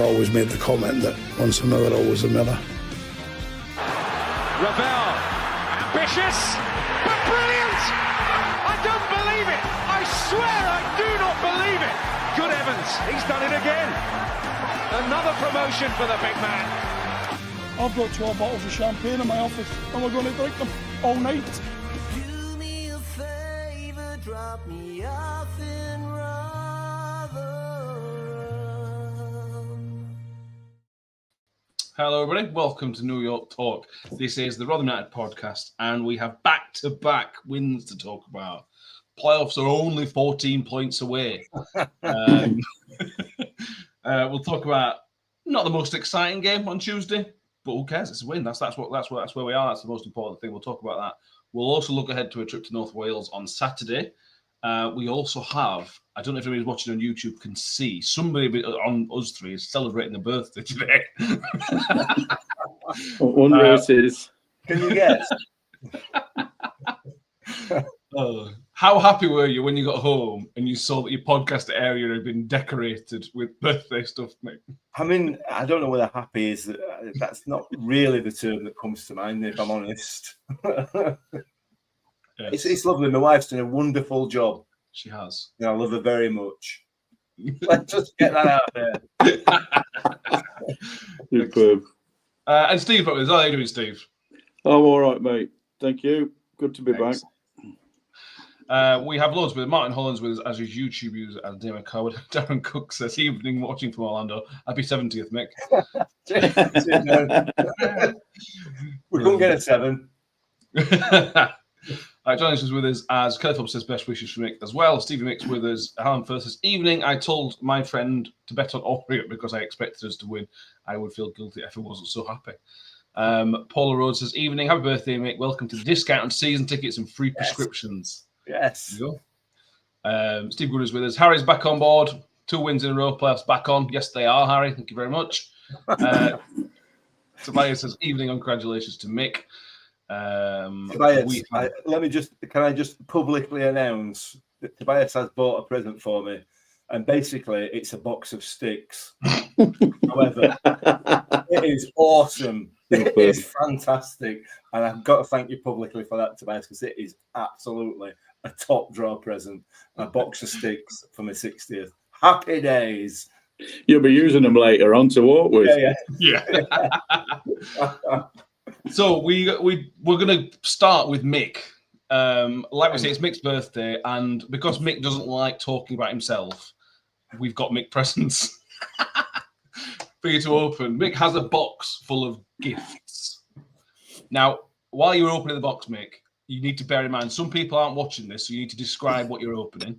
I've always made the comment that once a miller, always a miller. Ravel, ambitious, but brilliant! I don't believe it! I swear I do not believe it! Good heavens, he's done it again! Another promotion for the big man. I've got 12 bottles of champagne in my office and we're going to drink them all night. Do me a favour, drop me off in Rotherham. Hello everybody, welcome to New York Talk. This is the Rotherham United podcast and we have back-to-back wins to talk about. Playoffs are only 14 points away. We'll talk about not the most exciting game on Tuesday, but who cares? It's a win. That's where we are. That's the most important thing. We'll talk about that. We'll also look ahead to a trip to North Wales on Saturday. We also have, I don't know if anybody's watching on YouTube can see, somebody on us three is celebrating a birthday today. One versus. Can you guess? How happy were you when you got home and you saw that your podcast area had been decorated with birthday stuff, Mick? I mean, I don't know whether happy is. That's not really the term that comes to mind, if I'm honest. Yes. It's lovely. My wife's done a wonderful job. She has. And I love her very much. Let's just get that out there. Superb. And Steve, how are you doing, Steve? I'm all right, mate. Thank you. Good to be back. We have loads with Martin Hollands with us as his YouTube user, and Damon Coward. Darren Cook says, evening watching from Orlando. Happy 70th, Mick. We couldn't get a 7. John is with us as Kelly Phillips says, best wishes for Mick as well. Stevie Mick's with us. Alan Firth says, evening. I told my friend to bet on Orient because I expected us to win. I would feel guilty if I wasn't so happy. Paula Rhodes says, evening. Happy birthday, Mick. Welcome to the discount on season tickets and free prescriptions. Yes. There you go. Steve Good is with us. Harry's back on board. 2 wins in a row. Playoffs back on. Yes, they are, Harry. Thank you very much. Tobias says, evening. Congratulations to Mick. Tobias, can I just publicly announce that Tobias has bought a present for me, and basically it's a box of sticks. However, it is awesome. It is fantastic, and I've got to thank you publicly for that, Tobias, because it is absolutely a top draw present. A box of sticks for my 60th. Happy days. You'll be using them later on to walk with. Yeah. So we're going to start with Mick. Like we say, it's Mick's birthday, and because Mick doesn't like talking about himself, we've got Mick presents for you to open. Mick has a box full of gifts. Now, while you're opening the box, Mick, you need to bear in mind some people aren't watching this, so you need to describe what you're opening.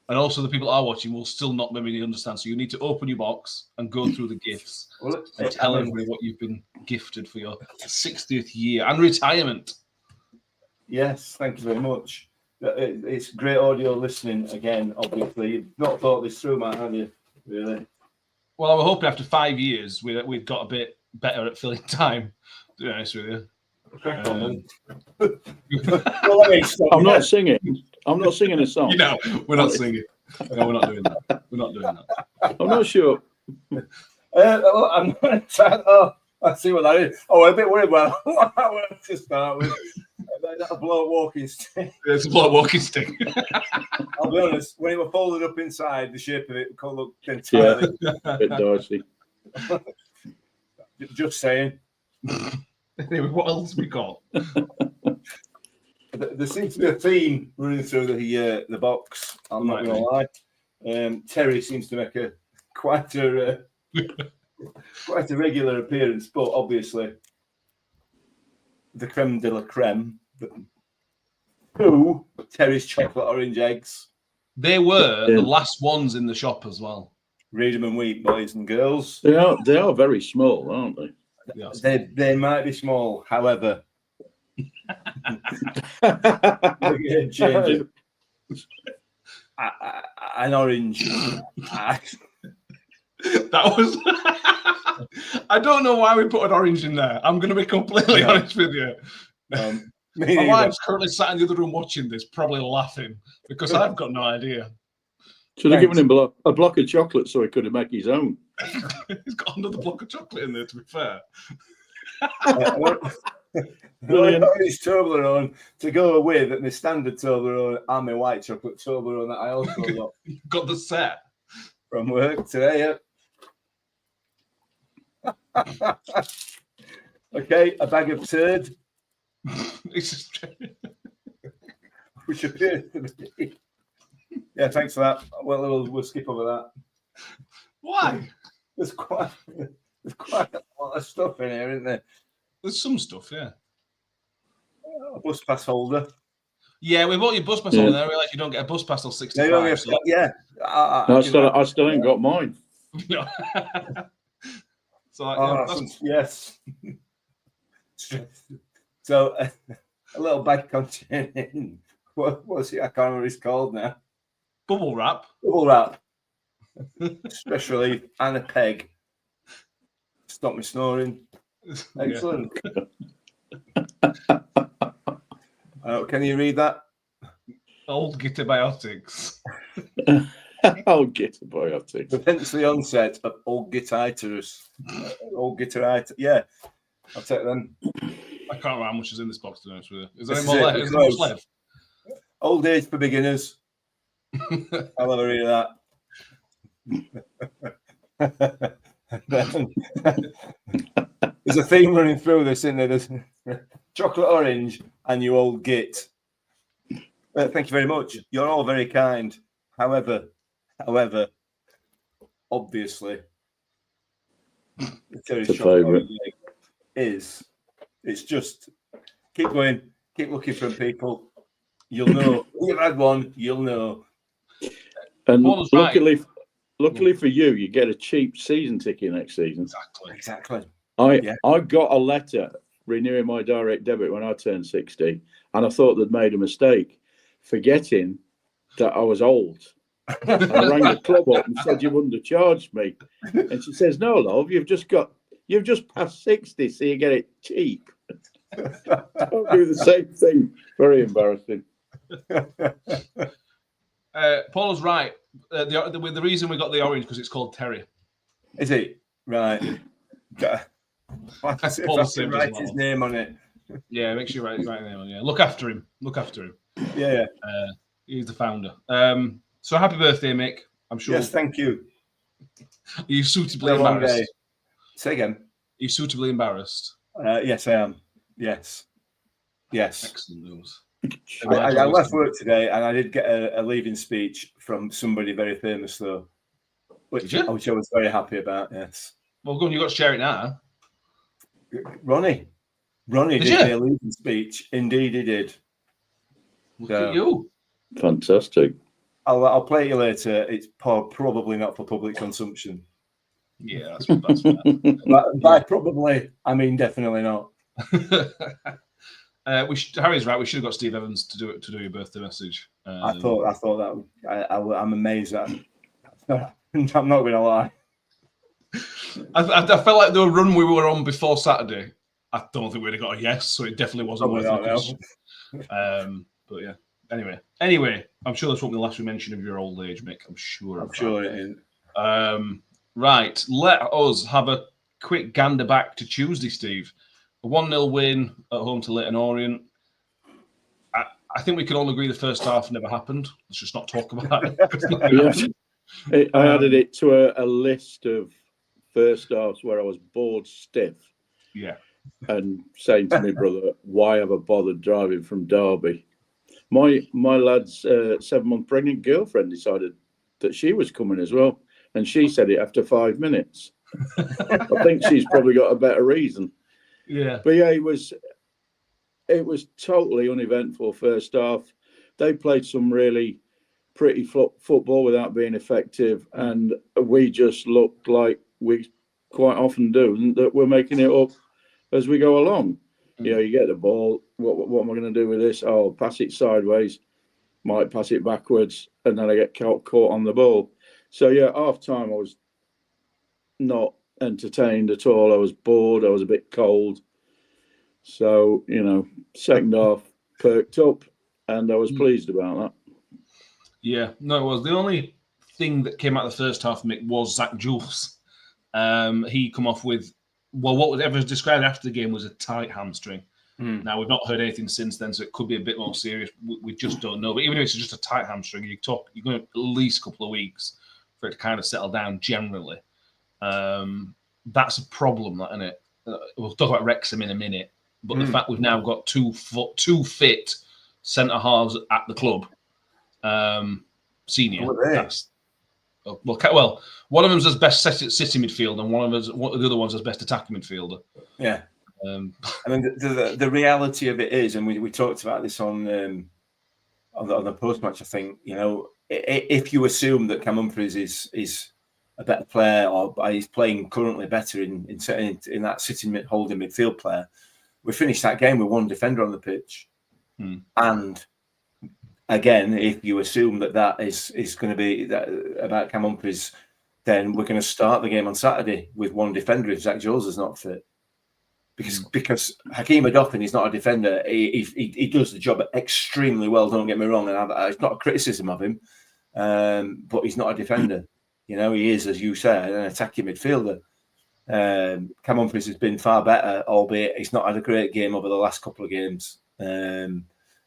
And also the people that are watching will still not maybe understand. So you need to open your box and go through the gifts and tell everybody what you've been gifted for your 60th year and retirement. Yes, thank you very much. It's great audio listening again, obviously. You've not thought this through, Matt, have you? Really? Well, I was hoping after 5 years we've got a bit better at filling time, to be honest with you. I'm not singing. I'm not singing a song. No, we're not singing. No, we're not doing that. We're not doing that. I'm not sure. I'm not trying. Oh, I see what that is. Oh, I'm a bit worried about that to start with. That's a blow walking stick. It's a blow walking stick. I'll be honest, when it was folded up inside, the shape of it looked entirely. A bit dicey. Just saying. Anyway, what else have we got? There seems to be a theme running through the box. I'm not going to lie. Terry seems to make quite a regular appearance, but obviously the creme de la creme. Who? Terry's chocolate orange eggs. They were the last ones in the shop as well. Read them and weep, boys and girls. They are very small, aren't they? They might be small, however. An orange. That was. I don't know why we put an orange in there. I'm going to be completely honest with you. My wife's currently sat in the other room watching this, probably laughing because I've got no idea. Should have given him a block of chocolate so he could have made his own. He's got another block of chocolate in there, to be fair. Brilliant. His Toblerone to go with my standard Toblerone and my white chocolate Toblerone that I also got the set from work today. Yeah. Okay, a bag of turd. Which appears to be. Yeah, thanks for that. Well, we'll skip over that. Why? There's quite a lot of stuff in here, isn't there? There's some stuff, yeah. A bus pass holder. Yeah, we bought your bus pass holder. I realise you don't get a bus pass till 65. Yeah. I still ain't got mine. Yes. So a little bag containing what's it? I can't remember what it's called now. Bubble wrap. Bubble wrap. Especially and a peg. Stop me snoring. Excellent. Can you read that? Old gitterbiotics. Old gitterbiotics. Hence the onset of old gittitis. Old gittitis. Yeah, I'll take them. I can't remember how much is in this box, to be honest with you. Is there any more left? Is there much left? Old age for beginners. I'll have a read of that. There's a theme running through this, isn't there? There's chocolate orange and you old git. Thank you very much. You're all very kind. However, obviously, the Terry's chocolate orange is. It's just keep going, keep looking for people. You'll know. You've had one, you'll know. And luckily for you, you get a cheap season ticket next season. Exactly. I got a letter renewing my direct debit when I turned 60, and I thought they'd made a mistake, forgetting that I was old. I rang the club up and said you wouldn't have charged me, and she says, "No, love, you've just passed 60, so you get it cheap." I'll do the same thing. Very embarrassing. Paul's right. The reason we got the orange because it's called Terry. Is it? Right. Write his name on it. Yeah, make sure you write his name on it. Yeah. Look after him. Yeah. He's the founder. So happy birthday, Mick. I'm sure. Yes, thank you. Are you suitably embarrassed? Say again. Are you suitably embarrassed? Yes, I am. Yes. Excellent news. I left work today and I did get a leaving speech from somebody very famous, though, which I was very happy about. Yes. Well, go on, you've got to share it now. Ronnie did me a leaving speech. Indeed, he did. Look at you. Fantastic. I'll play you later. It's probably not for public consumption. Yeah, that's fair. By probably, I mean definitely not. Harry's right. We should have got Steve Evans to do your birthday message. I thought that. I'm amazed at. I'm not going to lie. I felt like the run we were on before Saturday. I don't think we'd have got a yes, so it definitely wasn't worth it. But yeah. Anyway, I'm sure this won't be the last we mention of your old age, Mick. I'm sure it is. Right, let us have a quick gander back to Tuesday, Steve. A 1-0 win at home to Leyton Orient. I think we can all agree the first half never happened. Let's just not talk about it. I added it to a list of first halves where I was bored stiff. Yeah. And saying to my brother, why have I bothered driving from Derby? My lad's 7-month pregnant girlfriend decided that she was coming as well. And she said it after 5 minutes. I think she's probably got a better reason. Yeah. But yeah, it was totally uneventful first half. They played some really pretty football without being effective. And we just looked like we quite often do, that we're making it up as we go along. You know, you get the ball. What am I going to do with this? Oh, pass it sideways. Might pass it backwards. And then I get caught on the ball. So, yeah, half time I was not entertained at all. I was bored. I was a bit cold. So, you know, second half perked up and I was pleased about that. Yeah, no, it was. The only thing that came out of the first half, Mick, was Zach Jules. He come off with, well, what was ever described after the game was a tight hamstring. Now, we've not heard anything since then, so it could be a bit more serious. We just don't know. But even if it's just a tight hamstring, you're going to at least a couple of weeks for it to kind of settle down generally. That's a problem, isn't it? We'll talk about Wrexham in a minute. But the fact we've now got two fit centre halves at the club, senior. Well, one of them's as best City midfield, and the other one's as best attacking midfielder. Yeah. I mean, the reality of it is, and we talked about this on the post match. I think, you know, if you assume that Cam Humphreys is a better player, or he's playing currently better in that sitting holding midfield player, we finished that game with one defender on the pitch, and again, if you assume that is going to be about Cam Humphreys, then we're going to start the game on Saturday with one defender if Zach Jones is not fit. Because Hakeem Adofin is not a defender. He does the job extremely well, don't get me wrong, and it's not a criticism of him, but he's not a defender. You know, he is, as you said, an attacking midfielder. Cam Humphreys has been far better, albeit he's not had a great game over the last couple of games. Not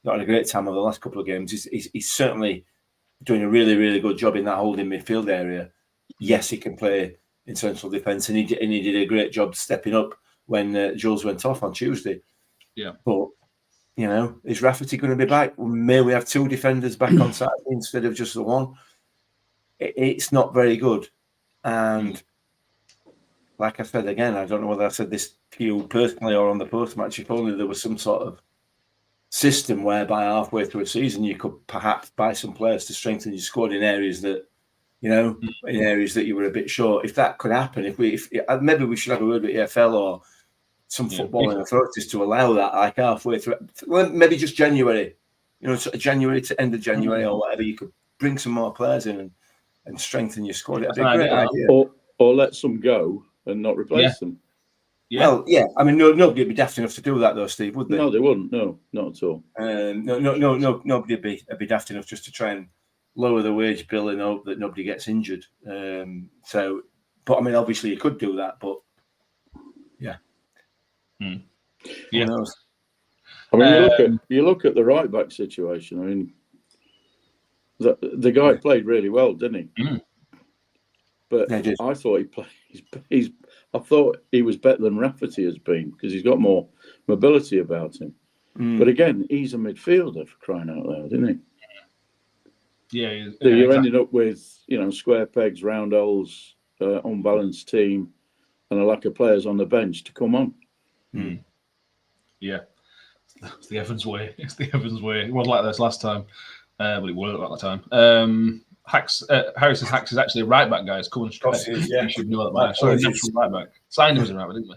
had a great time over the last couple of games. He's certainly doing a really, really good job in that holding midfield area. Yes, he can play in central defence, and he did a great job stepping up when Jules went off on Tuesday. Yeah. But, you know, is Rafferty going to be back? May we have two defenders back on Saturday instead of just the one? It's not very good. And like I said again, I don't know whether I said this to you personally or on the post-match, if only there was some sort of system whereby halfway through a season you could perhaps buy some players to strengthen your squad in areas that, you know, in areas that you were a bit short. If that could happen, if maybe we should have a word with EFL or some footballing authorities to allow that, like halfway through, well, maybe just January, you know, sort of January to end of January or whatever, you could bring some more players in and strengthen your squad. It'd be a great idea. Or let some go and not replace them. Yeah. Well, yeah. I mean, nobody would be daft enough to do that, though, Steve, would they? No, they wouldn't. No, not at all. No, nobody would be daft enough just to try and lower the wage bill and hope that nobody gets injured. But I mean, obviously, you could do that, but yeah. Yeah. Who knows? I mean, you look at the right back situation. I mean, the guy played really well, didn't he? But yeah, I thought he played. I thought he was better than Rafferty has been because he's got more mobility about him. But again, he's a midfielder, for crying out loud, isn't he? Yeah. So you're ending up with, you know, square pegs, round holes, unbalanced team, and a lack of players on the bench to come on. Yeah. It's the Evans way. It wasn't like this last time, but it wasn't like that time. Harry says Hacks is actually a right back, guys. Come on, straight. You should know that. Sorry, natural right back. Signed him as a right back, didn't we?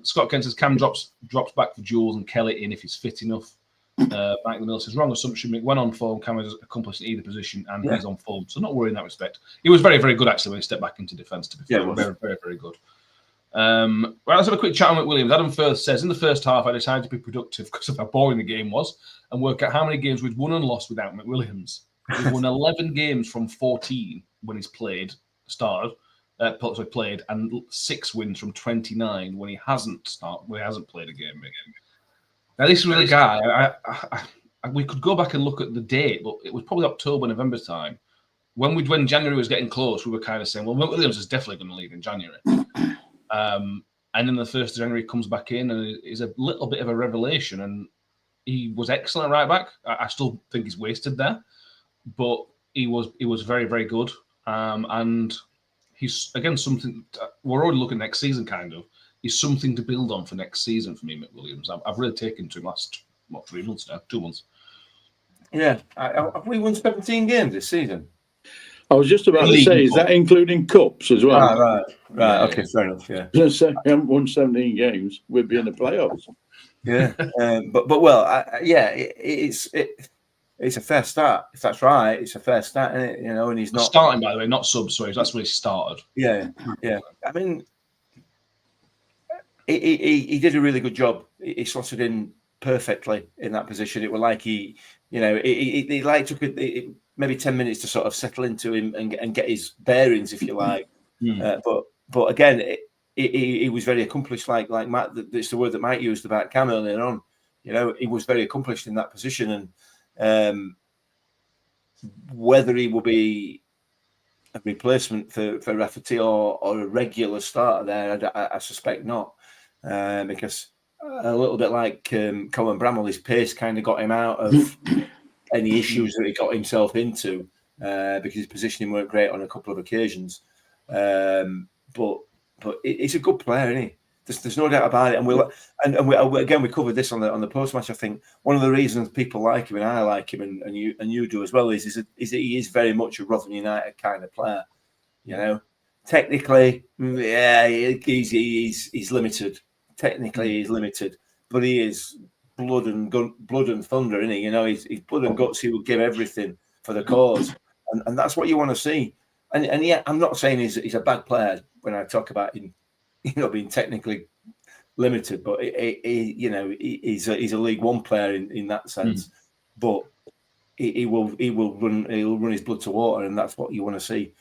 Scott Kent says Cam drops back for Jules and Kelly in if he's fit enough. Mike Mill says wrong assumption. Mick went on form. Cam is accomplished in either position and he's on form, so not worried in that respect. He was very, very good actually when he stepped back into defence. To be fair, very, very, very good. Right, let's have a quick chat on McWilliams. Adam Firth says in the first half I decided to be productive because of how boring the game was and work out how many games we'd won and lost without McWilliams. We've won 11 games from 14 when he's played, and 6 wins from 29 when he hasn't played a game. Now, this is really a guy. We could go back and look at the date, but it was probably October, November time. When January was getting close, we were kind of saying, well, McWilliams is definitely going to leave in January. And then the 1st of January comes back in and is a little bit of a revelation. And he was excellent right back. I still think he's wasted there. But he was very, very good. And he's, again, something we're already looking next season, kind of. He's something to build on for next season for me, McWilliams. I've really taken to him last, 3 months now? 2 months. Yeah. Have we won 17 games this season? I was just about to say, is that including cups as well? Right. Okay, fair enough, yeah. I was going to say, we haven't won 17 games. We'd be in the playoffs. Yeah. It's a fair start. If that's right, it's a fair start, isn't it? You know, and he's not starting, by the way, not sub. Sorry, that's where he started. Yeah. I mean, he did a really good job. He slotted in perfectly in that position. It was like he took maybe 10 minutes to sort of settle into him and get his bearings, if you like. But again, he was very accomplished. Like Matt, it's the word that Mike used about Cam earlier on. You know, he was very accomplished in that position, and whether he will be a replacement for Rafferty or a regular starter there, I suspect not, because a little bit like Colin Bramall, his pace kind of got him out of any issues that he got himself into, because his positioning weren't great on a couple of occasions. But he's a good player, isn't he? There's no doubt about it. And we covered this on the post match. I think one of the reasons people like him and I like him and you do as well is that he is very much a Rotherham United kind of player. You know, technically, yeah, he's limited. Technically, he's limited, but he is blood and thunder, isn't he? You know, he's blood and guts. He will give everything for the cause, and that's what you want to see. And yeah, I'm not saying he's a bad player when I talk about him, you know, being technically limited, but he's a League One player in that sense. But he'll run his blood to water, and that's what you want to see.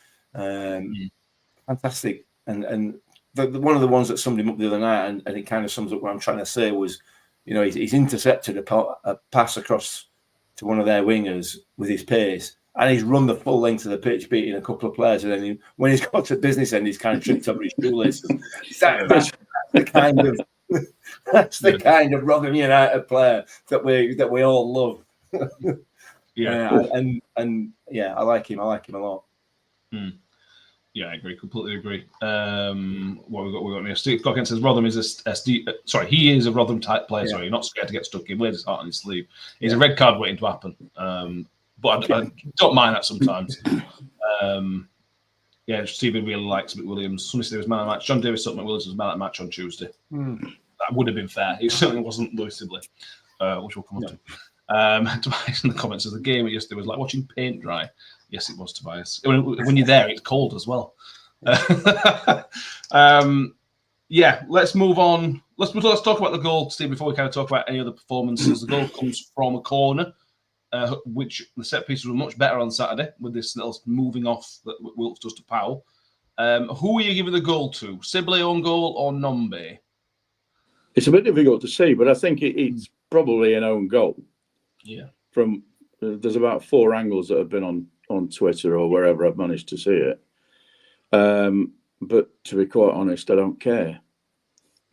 Fantastic. And one of the ones that summed him up the other night, and it kind of sums up what I'm trying to say, was, you know, he's intercepted a pass across to one of their wingers with his pace, and he's run the full length of the pitch, beating a couple of players. And then when he's got to business end, he's kind of tripped over his shoelaces. That's the kind of Rotherham United player that we all love. And yeah, I like him. I like him a lot. Yeah, I agree. Completely agree. What we got here? Steve Cocken says Rotherham is he is a Rotherham type player. Yeah. So you're not scared to get stuck in. Wears his heart on his sleeve. He's a red card waiting to happen. But I don't mind that sometimes. Stephen really likes McWilliams. Somebody said he was man of the match. John Davis thought McWilliams was man of the match on Tuesday. That would have been fair. He certainly wasn't Lewis Sibley, which we'll come on to. Tobias in the comments says the game yesterday was like watching paint dry. Yes, it was, Tobias. When you're there, it's cold as well. Let's move on. Let's talk about the goal, Steve, before we kind of talk about any other performances. The goal comes from a corner, which the set pieces were much better on Saturday with this little moving off that Wilks does to Powell. Who are you giving the goal to? Sibley own goal or Nombe? It's a bit difficult to see, but I think it's probably an own goal. Yeah. There's about 4 angles that have been on Twitter or wherever I've managed to see it. But to be quite honest, I don't care.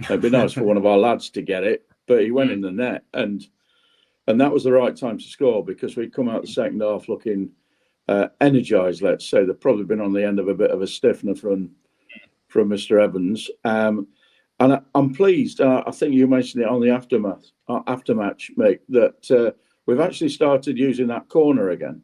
It'd be nice for one of our lads to get it, but he went in the net, and that was the right time to score, because we'd come out the second half looking energised. Let's say they've probably been on the end of a bit of a stiffener from Mr. Evans, and I'm pleased. I think you mentioned it on the aftermatch, Mick, that we've actually started using that corner again.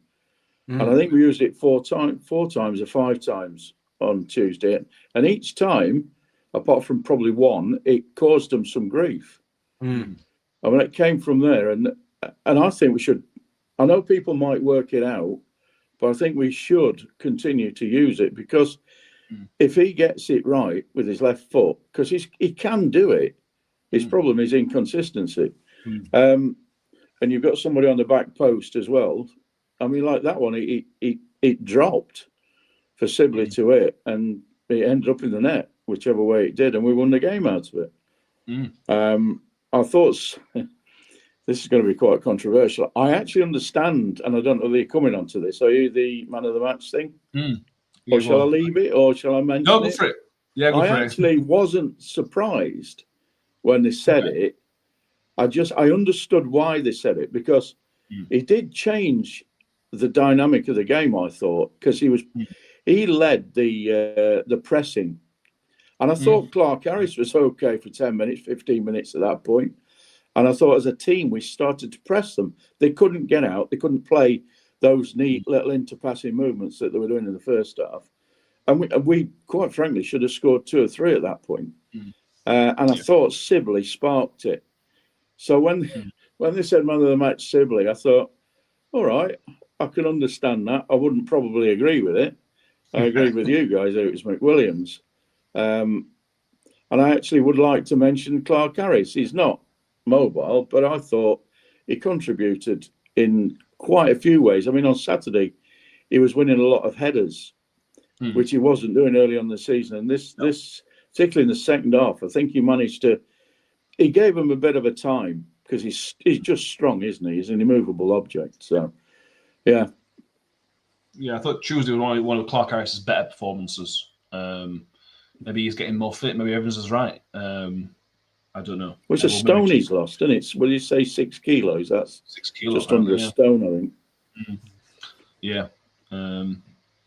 And I think we used it 4 times or 5 times on Tuesday. And each time, apart from probably one, it caused them some grief. I mean, it came from there. And I think we should, I know people might work it out, but I think we should continue to use it, because if he gets it right with his left foot, because he can do it, his problem is inconsistency. And you've got somebody on the back post as well. I mean, like that one, it dropped for Sibley to hit, and it ended up in the net, whichever way it did, and we won the game out of it. I thought this is going to be quite controversial. I actually understand, and I don't know whether you're coming onto this. Are you the man of the match thing? Or shall I leave it, or shall I mention it? No, go for it. Yeah, go for it. I actually wasn't surprised when they said it. I understood why they said it, because it did change the dynamic of the game, I thought, because he led the pressing, and I thought Clark Harris was okay for 10 minutes, 15 minutes at that point, and I thought as a team we started to press them. They couldn't get out, they couldn't play those neat little interpassing movements that they were doing in the first half, and we quite frankly should have scored 2 or 3 at that point. And I thought Sibley sparked it. So when they said man of the match Sibley, I thought, all right, I can understand that. I wouldn't probably agree with it. I agree with you guys that it was McWilliams. And I actually would like to mention Clark Harris. He's not mobile, but I thought he contributed in quite a few ways. I mean, on Saturday, he was winning a lot of headers. which he wasn't doing early on in the season. And this, particularly in the second half, I think he managed to. He gave him a bit of a time because he's just strong, isn't he? He's an immovable object. So, yeah. Yeah, I thought Tuesday was one of Clark Harris's better performances. Maybe he's getting more fit. Maybe Evans is right. I don't know. Well, it's a stone he's lost, isn't it? Will you say 6 kilos? That's 6 kilos. Just under a stone, I think. Mm-hmm. Yeah.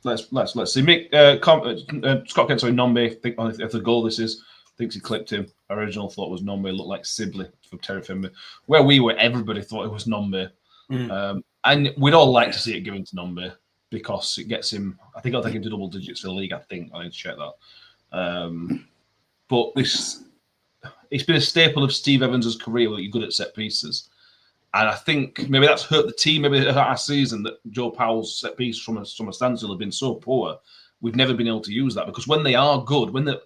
Let's see. Mick, Scott Kent, sorry, Nombe, think if the goal this is, thinks he clipped him. Original thought was Nombe looked like Sibley from Terry Fimber. Where we were, everybody thought it was Nombe. And we'd all like to see it given to Nombe because it gets him, I think I'll take him to double digits for the league, I think. I need to check that. But it's been a staple of Steve Evans' career where you're good at set pieces. And I think maybe that's hurt the team, maybe it hurt our season that Joe Powell's set piece from a standstill have been so poor. We've never been able to use that because when they are good, when they're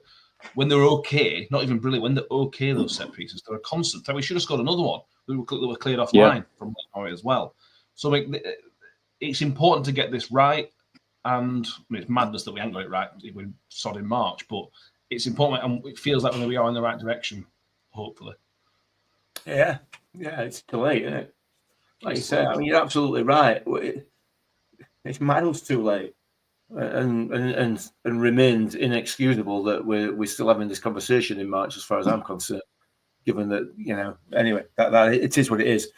okay, not even brilliant, when they're okay, those set pieces, they're a constant. We should have scored another one. We were cleared offline from Orient as well. So it's important to get this right. And I mean, it's madness that we haven't got it right. We saw it in March, but it's important, and it feels like we are in the right direction, hopefully. Yeah, it's too late, isn't it? Like you say, I mean, you're absolutely right. It's miles too late, and remains inexcusable that we're still having this conversation in March, as far as I'm concerned. Given that, anyway, that it is what it is.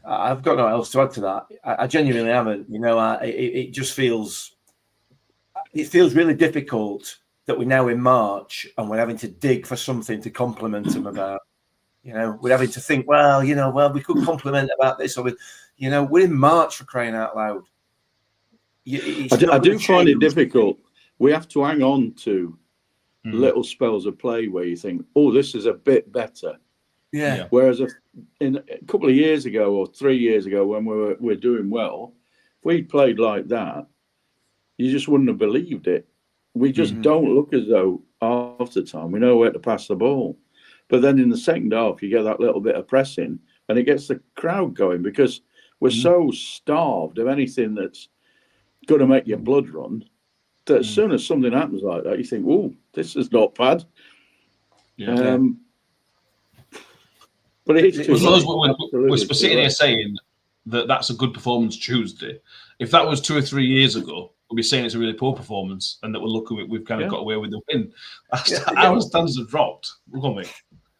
I've got no else to add to that. I genuinely haven't. It just feels really difficult that we're now in March and we're having to dig for something to compliment them about. We're having to think, we could compliment about this, or we're in March, for crying out loud. I do find it difficult. We have to hang on to little spells of play where you think, oh, this is a bit better. Yeah. Whereas in a couple of years ago or 3 years ago, when we're doing well, if we played like that, you just wouldn't have believed it. We just don't look as though half the time we know where to pass the ball. But then in the second half, you get that little bit of pressing and it gets the crowd going because we're so starved of anything that's going to make your blood run that as soon as something happens like that, you think, oh, this is not bad. Yeah. But it is we're sitting here saying that that's a good performance Tuesday. If that was 2 or 3 years ago, we'd be saying it's a really poor performance and that we've kind of got away with the win. Our standards have dropped. We're going, Mick.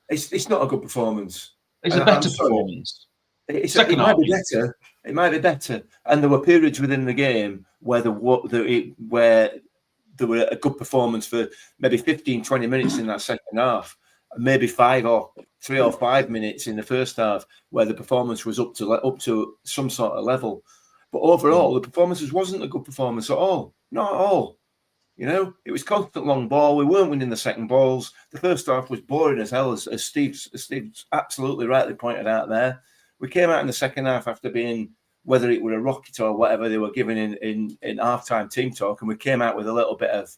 It's not a good perforance. It's a better performance. It might be better. It might be better. And there were periods within the game where there were a good performance for maybe 15, 20 minutes in that second half, maybe 3 or 5 minutes in the first half where the performance was up to some sort of level. But overall, the performance wasn't a good performance at all. Not at all. It was constant long ball. We weren't winning the second balls. The first half was boring as hell, as Steve's absolutely rightly pointed out there. We came out in the second half after being, whether it were a rocket or whatever they were giving in half-time team talk, and we came out with a little bit of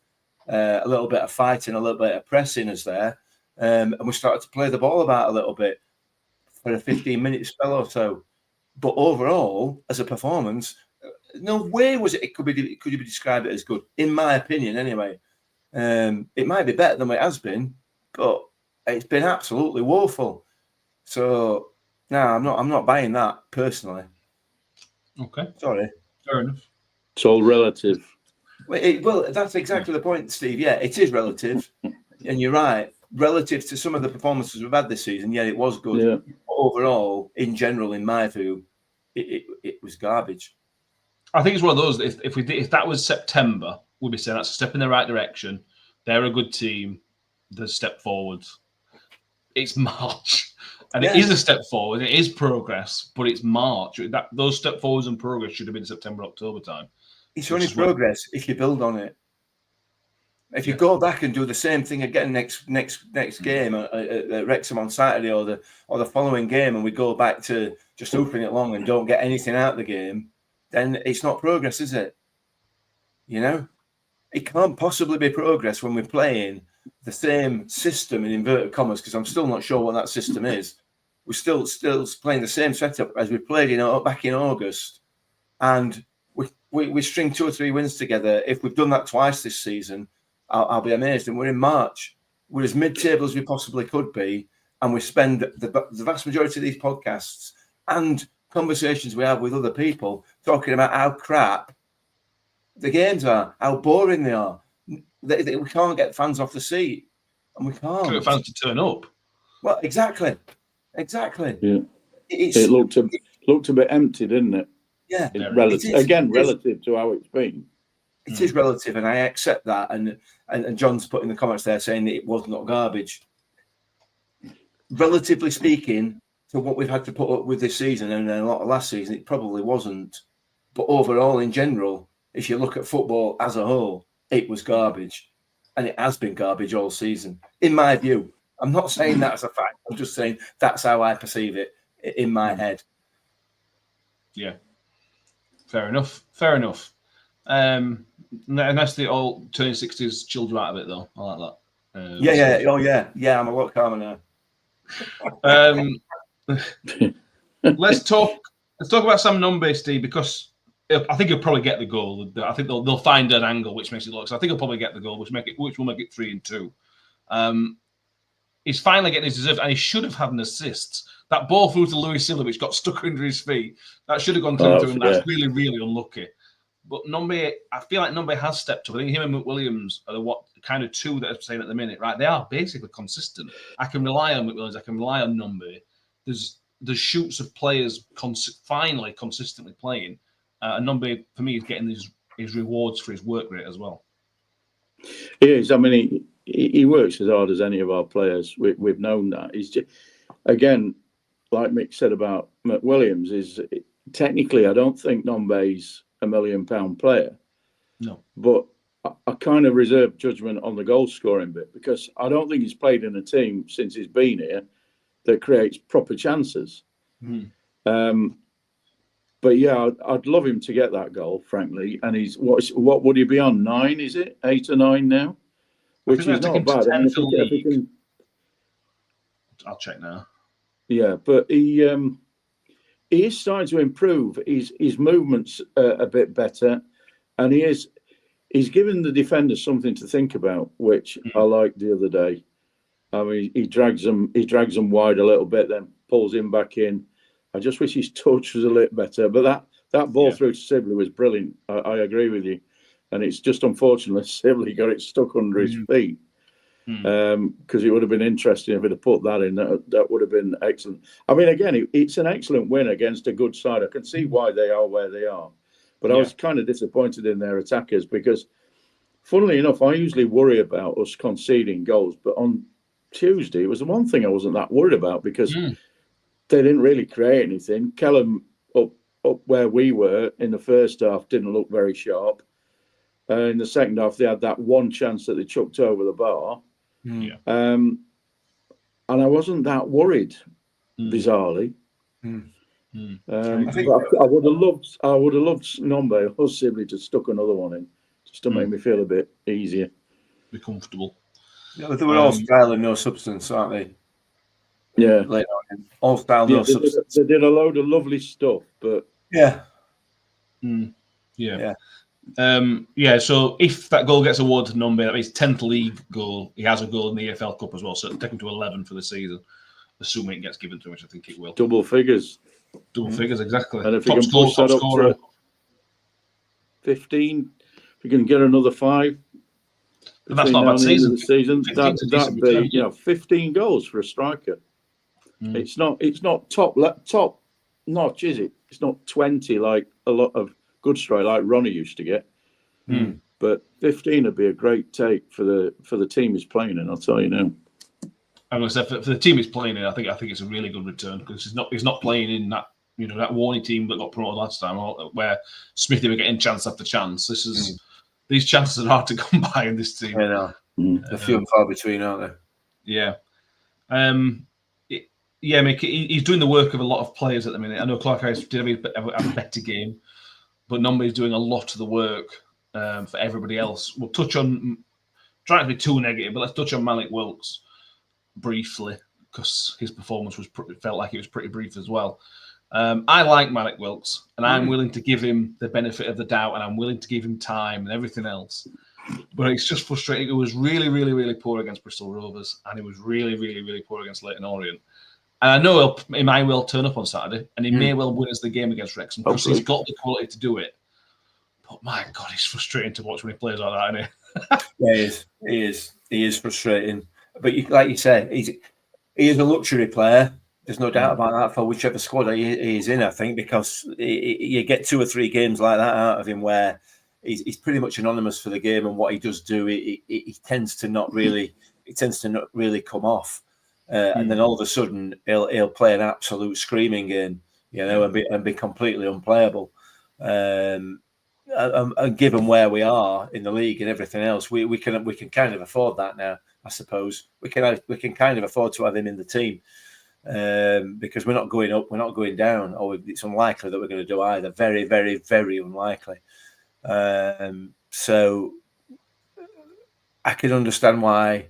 fighting, a little bit of pressing us there, and we started to play the ball about a little bit for a 15-minute spell or so. But overall, as a performance, no way could you describe it as good, in my opinion, anyway. It might be better than what it has been, but it's been absolutely woeful. So no, I'm not buying that personally. Okay, sorry. Fair enough. It's all relative. Well, that's exactly the point, Steve. Yeah, it is relative, and you're right. Relative to some of the performances we've had this season, it was good. Yeah. Overall, in general, in my view, it was garbage. I think it's one of those. If that was September, we'd be saying that's a step in the right direction. They're a good team. The step forward. It's March, and it is a step forward. It is progress, but it's March. Those step forwards and progress should have been September, October time. It's only progress if you build on it. If you go back and do the same thing again next game at Wrexham on Saturday or the following game, and we go back to just hooping it long and don't get anything out of the game, then it's not progress, is it? It can't possibly be progress when we're playing the same system in inverted commas, because I'm still not sure what that system is. We're still playing the same setup as we played back in August, and we string 2 or 3 wins together. If we've done that twice this season, I'll be amazed. And we're in March. We're as mid-table as we possibly could be, and we spend the vast majority of these podcasts and conversations we have with other people talking about how crap the games are, how boring they are. We can't get fans off the seat, and we can't get fans to turn up. Well, exactly. Yeah, it looked a bit empty, didn't it? Yeah, relative to how it's been. It is relative, and I accept that. And John's put in the comments there saying that it was not garbage. Relatively speaking, to what we've had to put up with this season and a lot of last season, it probably wasn't. But overall, in general, if you look at football as a whole, it was garbage. And it has been garbage all season, in my view. I'm not saying that as a fact. I'm just saying that's how I perceive it in my head. Yeah. Fair enough. Unless they all turning 60s chilled out of it, though. I like that. Yeah. I'm a lot calmer now. Let's talk about Sam Nombe, Steve, because I think he'll probably get the goal. I think they'll find an angle which makes it look. So I think he'll probably get the goal, which will make it 3-2. He's finally getting his deserved, and he should have had an assist. That ball through to Louis Silva, which got stuck under his feet, that should have gone through to him. That's really, really unlucky. But Nombe, I feel like Nombe has stepped up. I think him and McWilliams are the kind of two that I'm saying at the minute, right? They are basically consistent. I can rely on McWilliams. I can rely on Nombe. There's shoots of players finally consistently playing. And Nombe, for me, is getting his rewards for his work rate as well. He is. I mean, he works as hard as any of our players. We've known that. He's just, again, like Mick said about McWilliams, is technically, I don't think Nombe's a £1 million player. No. But I kind of reserve judgment on the goal scoring bit, because I don't think he's played in a team since he's been here that creates proper chances. But yeah, I'd love him to get that goal, frankly. And he's what would he be on? 9? Is it 8 or 9 now? Which is not bad. I'll check now. Yeah, but he is starting to improve. His movements a bit better, and he's given the defenders something to think about, which I liked the other day. I mean, he drags them wide a little bit, then pulls him back in. I just wish his touch was a little better, but that ball through to Sibley was brilliant. I agree with you, and it's just unfortunate Sibley got it stuck under his feet, because it would have been interesting if he'd have put that in. That would have been excellent. I mean, again, it's an excellent win against a good side. I can see why they are where they are, but I was kind of disappointed in their attackers, because, funnily enough, I usually worry about us conceding goals, but on Tuesday it was the one thing I wasn't that worried about, because they didn't really create anything. Kellum up where we were in the first half didn't look very sharp. In the second half, they had that one chance that they chucked over the bar. And I wasn't that worried, bizarrely. I would have loved Nombe or Sibley to stuck another one in, just to make me feel a bit easier. Be comfortable. Yeah, they were all style and no substance, aren't they? Yeah. All style, no substance. They did a load of lovely stuff, but... Yeah. So if that goal gets awarded to Nombe, that means 10th league goal. He has a goal in the EFL Cup as well, so it'll take him to 11 for the season, assuming it gets given to him, which I think it will. Double figures, exactly. And if he can push that up to 15, if he can get another 5, that's not a bad season. That'd be 15 goals for a striker. It's not top notch, is it? It's not 20 like a lot of good strike like Ronnie used to get. But 15 would be a great take for the team he's playing in. I'll tell you now. I'm going to say for the team he's playing in, I think it's a really good return, because he's not playing in that that Warney team that got promoted last time, where Smithy were getting chance after chance. These chances are hard to come by in this team. I know. They're few and far between, aren't they? Yeah. Mick, he's doing the work of a lot of players at the minute. I know Clark Harris did have a better game, but Nombe is doing a lot of the work for everybody else. We'll touch on, trying to be too negative, but let's touch on Malik Wilks briefly, because his performance felt like it was pretty brief as well. I like Malik Wilks, and I'm willing to give him the benefit of the doubt, and I'm willing to give him time and everything else. But it's just frustrating. It was really, really, really poor against Bristol Rovers, and it was really, really, really poor against Leyton Orient. And I know he might well turn up on Saturday, and he may well win us the game against Wrexham because he's got the quality to do it. But my God, it's frustrating to watch when he plays like that, isn't he? Yeah, he is frustrating. But like you say, he is a luxury player. There's no doubt about that for whichever squad he is in, I think, because you get 2 or 3 games like that out of him where he's pretty much anonymous for the game, and what he does do, he tends to not really come off, and then all of a sudden he'll play an absolute screaming game, and be completely unplayable. And given where we are in the league and everything else, we can kind of afford that now. I suppose we can kind of afford to have him in the team. Because we're not going up, we're not going down, or it's unlikely that we're going to do either. Very, very, very unlikely. So I can understand why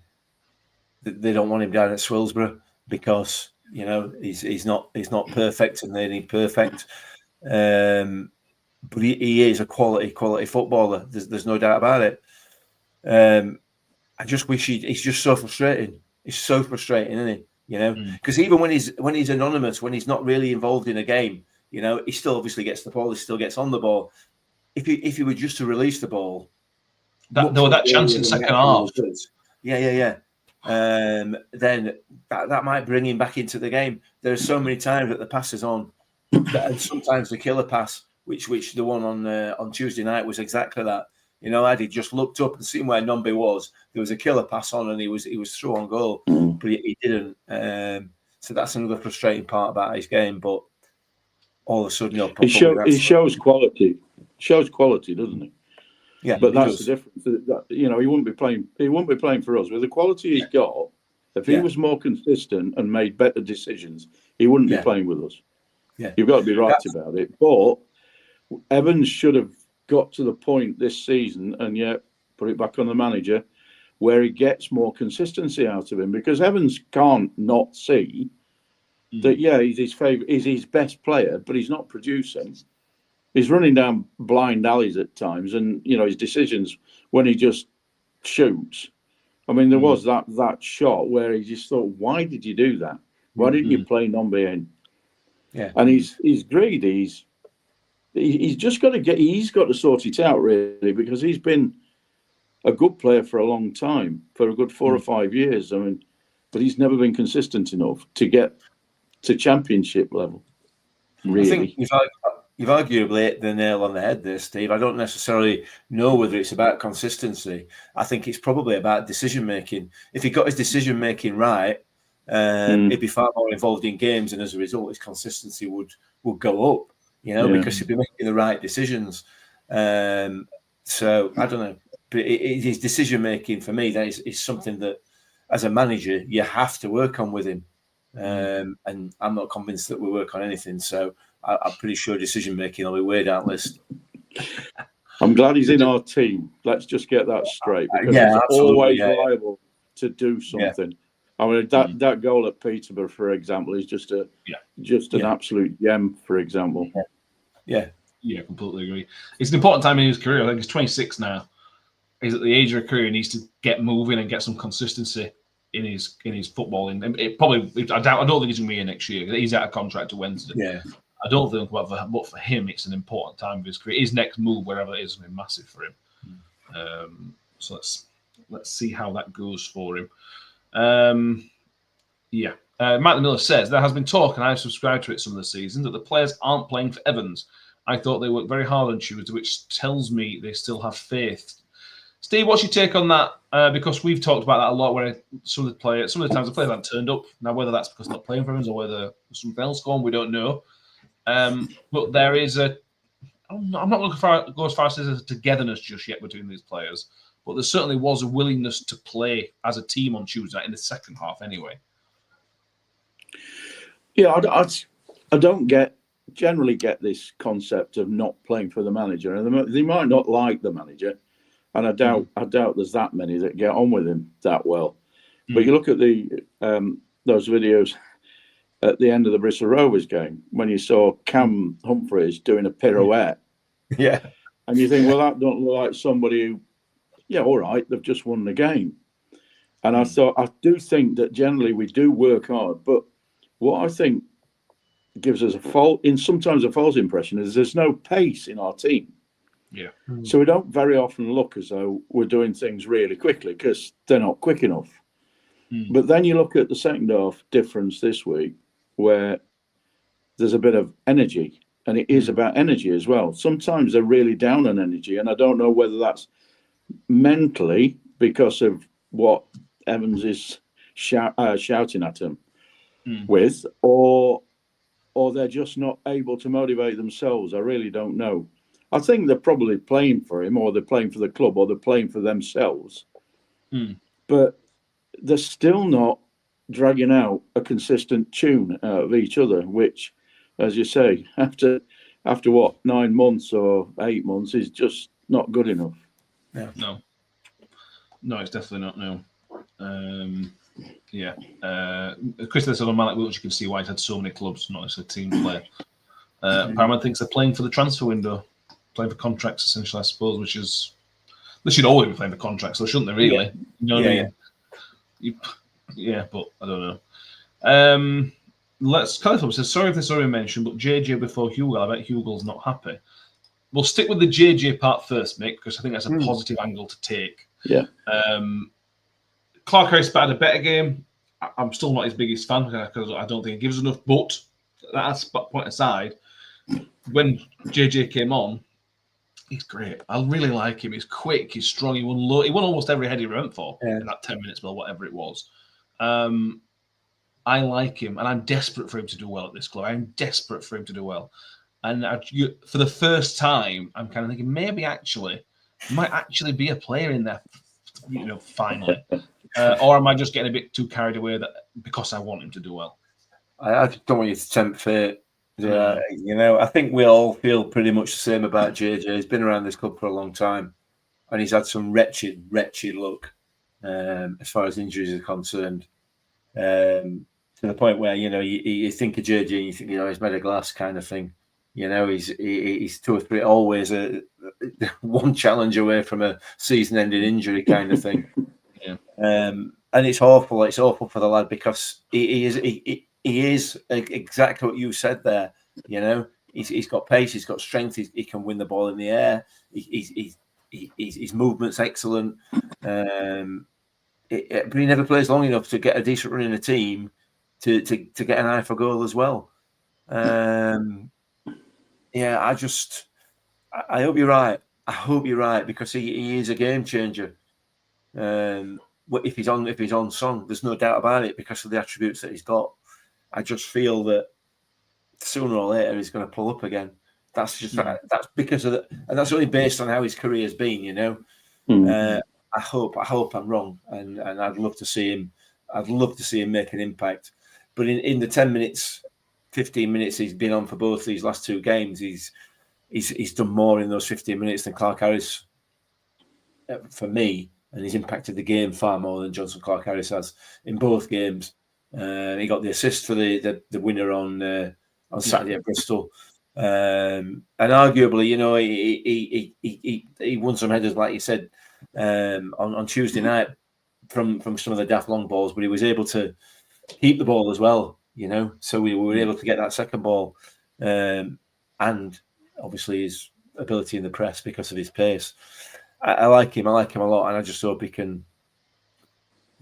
they don't want him down at Swillsborough, because he's not perfect, and they need perfect. But he is a quality footballer. There's no doubt about it. I just wish he's just so frustrating. It's so frustrating, isn't he? Because even when he's anonymous, when he's not really involved in a game, he still obviously gets the ball, he still gets on the ball. If he were just to release the ball, that chance in second half, then that might bring him back into the game. There are so many times that the pass is on, and sometimes the killer pass, which the one on Tuesday night was exactly that. Eddie just looked up and seen where Nombi was. There was a killer pass on, and he was through on goal, but he didn't. So that's another frustrating part about his game. But all of a sudden, he shows quality. Shows quality, doesn't he? Yeah, but that's the difference. He wouldn't be playing. He wouldn't be playing for us with the quality he's got. If he was more consistent and made better decisions, he wouldn't be playing with us. Yeah, you've got to be right about it. But Evans should have got to the point this season, and put it back on the manager, where he gets more consistency out of him, because Evans can't not see that he's his favourite, he's his best player, but he's not producing. He's running down blind alleys at times, and his decisions when he just shoots. I mean, there was that shot where he just thought, why did you do that? Why didn't you play Nombi in? Yeah, and he's greedy. He's just got to he's got to sort it out, really, because he's been a good player for a long time, for a good 4 or 5 years. I mean, but he's never been consistent enough to get to championship level. Really, I think you've arguably hit the nail on the head there, Steve. I don't necessarily know whether it's about consistency. I think it's probably about decision making. If he got his decision making right, he'd be far more involved in games, and as a result, his consistency would go up. Because he'd be making the right decisions. So I don't know, but his decision making for me, that is something that, as a manager, you have to work on with him. And I'm not convinced that we work on anything. So I'm pretty sure decision making will be way down list. I'm glad he's in our team. Let's just get that straight, because he's always liable to do something. Yeah. I mean, that goal at Peterborough, for example, is just an absolute gem. For example. Yeah, completely agree. It's an important time in his career. I think he's 26 now. He's at the age of a career. He needs to get moving and get some consistency in his footballing. And I don't think he's going to be here next year. He's out of contract to Wednesday. Yeah, I don't think, but for him, it's an important time of his career. His next move, wherever it is, will be massive for him. So let's see how that goes for him. Matt Miller says, there has been talk, and I've subscribed to it some of the season, that the players aren't playing for Evans. I thought they worked very hard on Tuesday, which tells me they still have faith. Steve, what's your take on that? Because we've talked about that a lot, where some of the times the players haven't turned up. Now, whether that's because they're not playing for Evans or whether there's something else going on, we don't know. But there is I'm not looking to go as far as there's a togetherness just yet between these players, but there certainly was a willingness to play as a team on Tuesday night in the second half anyway. Yeah, I don't generally get this concept of not playing for the manager, and they might not like the manager, and I doubt there's that many that get on with him that well. But you look at those videos, at the end of the Bristol Rovers game when you saw Cam Humphreys doing a pirouette. Yeah. And you think, well, that don't look like somebody who, yeah, all right, they've just won the game. And I do think that generally we do work hard, but what I think gives us sometimes a false impression is there's no pace in our team. Yeah. So we don't very often look as though we're doing things really quickly because they're not quick enough. But then you look at the second half difference this week where there's a bit of energy, and it is about energy as well. Sometimes they're really down on energy, and I don't know whether that's mentally because of what Evans is shouting at them with, or they're just not able to motivate themselves. I really don't know. I think they're probably playing for him, or they're playing for the club, or they're playing for themselves. But they're still not dragging out a consistent tune out of each other, which, as you say, after what, 9 months or 8 months is just not good enough. Yeah. No, it's definitely not. No. Chris said on Malik Wilks, you can see why he's had so many clubs, not as a team player. Paramount thinks they're playing for the transfer window, playing for contracts essentially, I suppose, which is they should always be playing for contracts, so shouldn't they? Really? You know what I mean? But I don't know. California says, sorry if this already mentioned, but JJ before Hugill, I bet Hugill's not happy. We'll stick with the JJ part first, Mick, because I think that's a positive angle to take. Yeah. Clark Harris had a better game. I'm still not his biggest fan because I don't think he gives enough, but that's point aside. When JJ came on, he's great. I really like him. He's quick. He's strong. He won almost every head he went for in that 10 minutes, well, whatever it was. I like him, and I'm desperate for him to do well at this club. I'm desperate for him to do well. And for the first time, I'm kind of thinking maybe he might actually be a player in there, finally. Or am I just getting a bit too carried away because I want him to do well? I just don't want you to tempt fate. Yeah, I think we all feel pretty much the same about JJ. He's been around this club for a long time, and he's had some wretched luck as far as injuries are concerned. To the point where you think of JJ and you think he's made of glass kind of thing. He's 2 or 3 always one challenge away from a season-ending injury kind of thing. And it's awful. It's awful for the lad because he is exactly what you said there. He's got pace, he's got strength, he can win the ball in the air. His movement's excellent. But he never plays long enough to get a decent run in a team to get an eye for goal as well. I hope you're right. I hope you're right because he is a game changer. If he's on song, there's no doubt about it because of the attributes that he's got. I just feel that sooner or later he's going to pull up again. That's because of that, and that's only based on how his career's been. I hope I'm wrong, and I'd love to see him. I'd love to see him make an impact. But in the 10 minutes, 15 minutes he's been on for both these last 2 games, he's done more in those 15 minutes than Clark Harris for me, and he's impacted the game far more than Johnson Clark Harris has in both games. He got the assist for the winner on Saturday at Bristol, and arguably, he won some headers, like you said, on Tuesday night from some of the daft long balls, but he was able to keep the ball as well. So we were able to get that second ball, and obviously his ability in the press because of his pace. I like him. I like him a lot, and I just hope he can.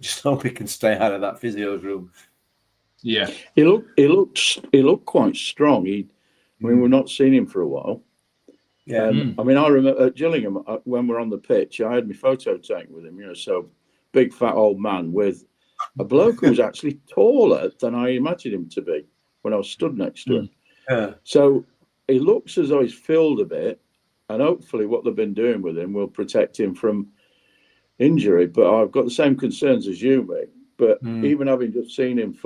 Just hope he can stay out of that physio's room. Yeah, he looked quite strong. We've not seen him for a while. Yeah, I mean, I remember at Gillingham when we're on the pitch, I had my photo taken with him. So big fat old man with a bloke who was actually taller than I imagined him to be when I was stood next to him. Yeah. So he looks as though he's filled a bit, and hopefully what they've been doing with him will protect him from injury. But I've got the same concerns as you, Mick. But even having just seen him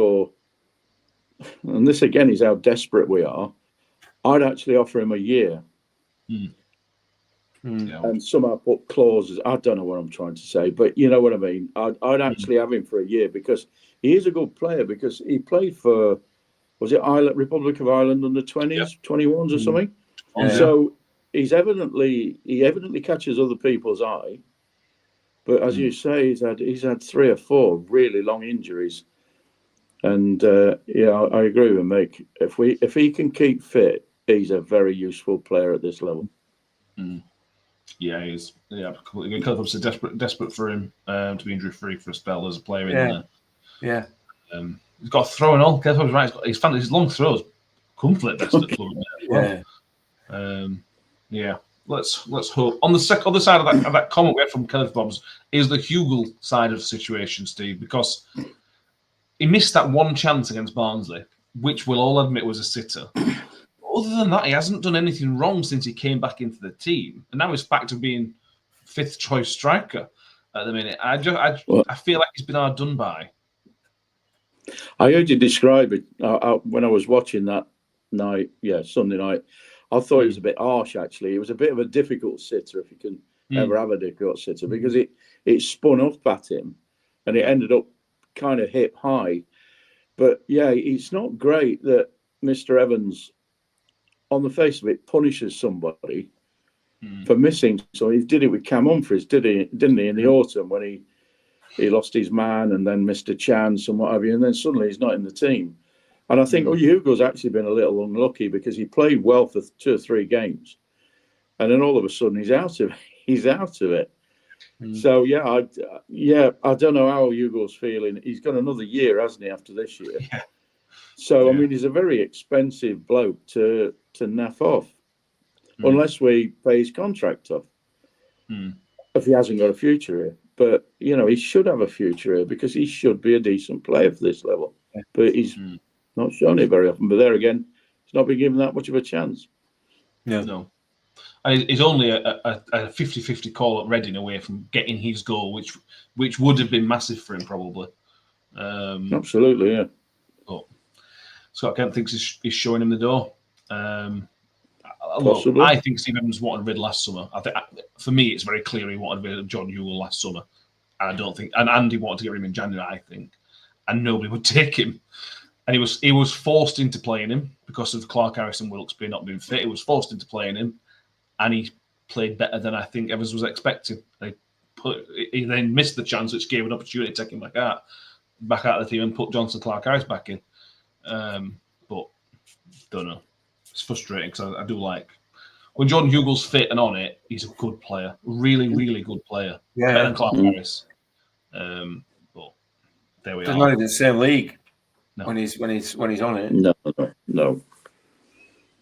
and this again is how desperate we are, I'd actually offer him a year. And somehow put clauses. I don't know what I'm trying to say, but you know what I mean. I'd actually have him for a year because he is a good player. Because he played for was it Ireland, Republic of Ireland under 20s, 21s or something? Yeah. So he evidently catches other people's eye. But as you say, he's had 3 or 4 really long injuries. And I agree with Mick. If he can keep fit, he's a very useful player at this level. Yeah, he is. Yeah, completely. Because obviously desperate for him to be injury free for a spell as a player in there. Yeah. He's got a throw and all. Kevin's right. His long throws comfort best at the club. Yeah. Let's hope. On the other side of that comment we had from Kenneth Bobbs is the Hugill side of the situation, Steve, because he missed that one chance against Barnsley, which we'll all admit was a sitter. Other than that, he hasn't done anything wrong since he came back into the team, and now he's back to being 5th choice striker at the minute. I feel like he's been hard done by. I heard you describe it when I was watching that night. Yeah, Sunday night. I thought it was a bit harsh, actually. It was a bit of a difficult sitter, if you can ever have a difficult sitter, because it spun up at him and it ended up kind of hip high. But yeah, it's not great that Mr. Evans, on the face of it, punishes somebody for missing. So he did it with Cam Humphries, didn't he, in the autumn when he lost his man and then missed a chance and what have you, and then suddenly he's not in the team. And I think Hugo's actually been a little unlucky because he played well for 2 or 3 games, and then all of a sudden he's out of it. So I don't know how Hugo's feeling. He's got another year, hasn't he, after this year? Yeah. So I mean, he's a very expensive bloke to naff off, unless we pay his contract off. If he hasn't got a future here, but he should have a future here because he should be a decent player for this level. But he's not shown it very often. But there again, he's not been given that much of a chance. No. And he's only a 50-50 call at Reading away from getting his goal, which would have been massive for him probably. Absolutely, yeah. But Scott Kent thinks he's showing him the door. Possibly. I think Steve Evans wanted rid last summer. I think for me, it's very clear he wanted rid of John Hugill last summer. I don't think, and Andy wanted to get rid of him in January, I think, and nobody would take him. And he was forced into playing him because of Clark Harris and Wilks not being fit. He was forced into playing him, and he played better than I think Evans was expecting. He then missed the chance, which gave an opportunity to take him back out of the team and put Johnson Clark Harris back in. But don't know. It's frustrating because I do like when John Hugill's fit and on it. He's a good player, really, really good player. Yeah, better than Clark Harris. But there we are. He's not in the same league. No. When he's on it. No.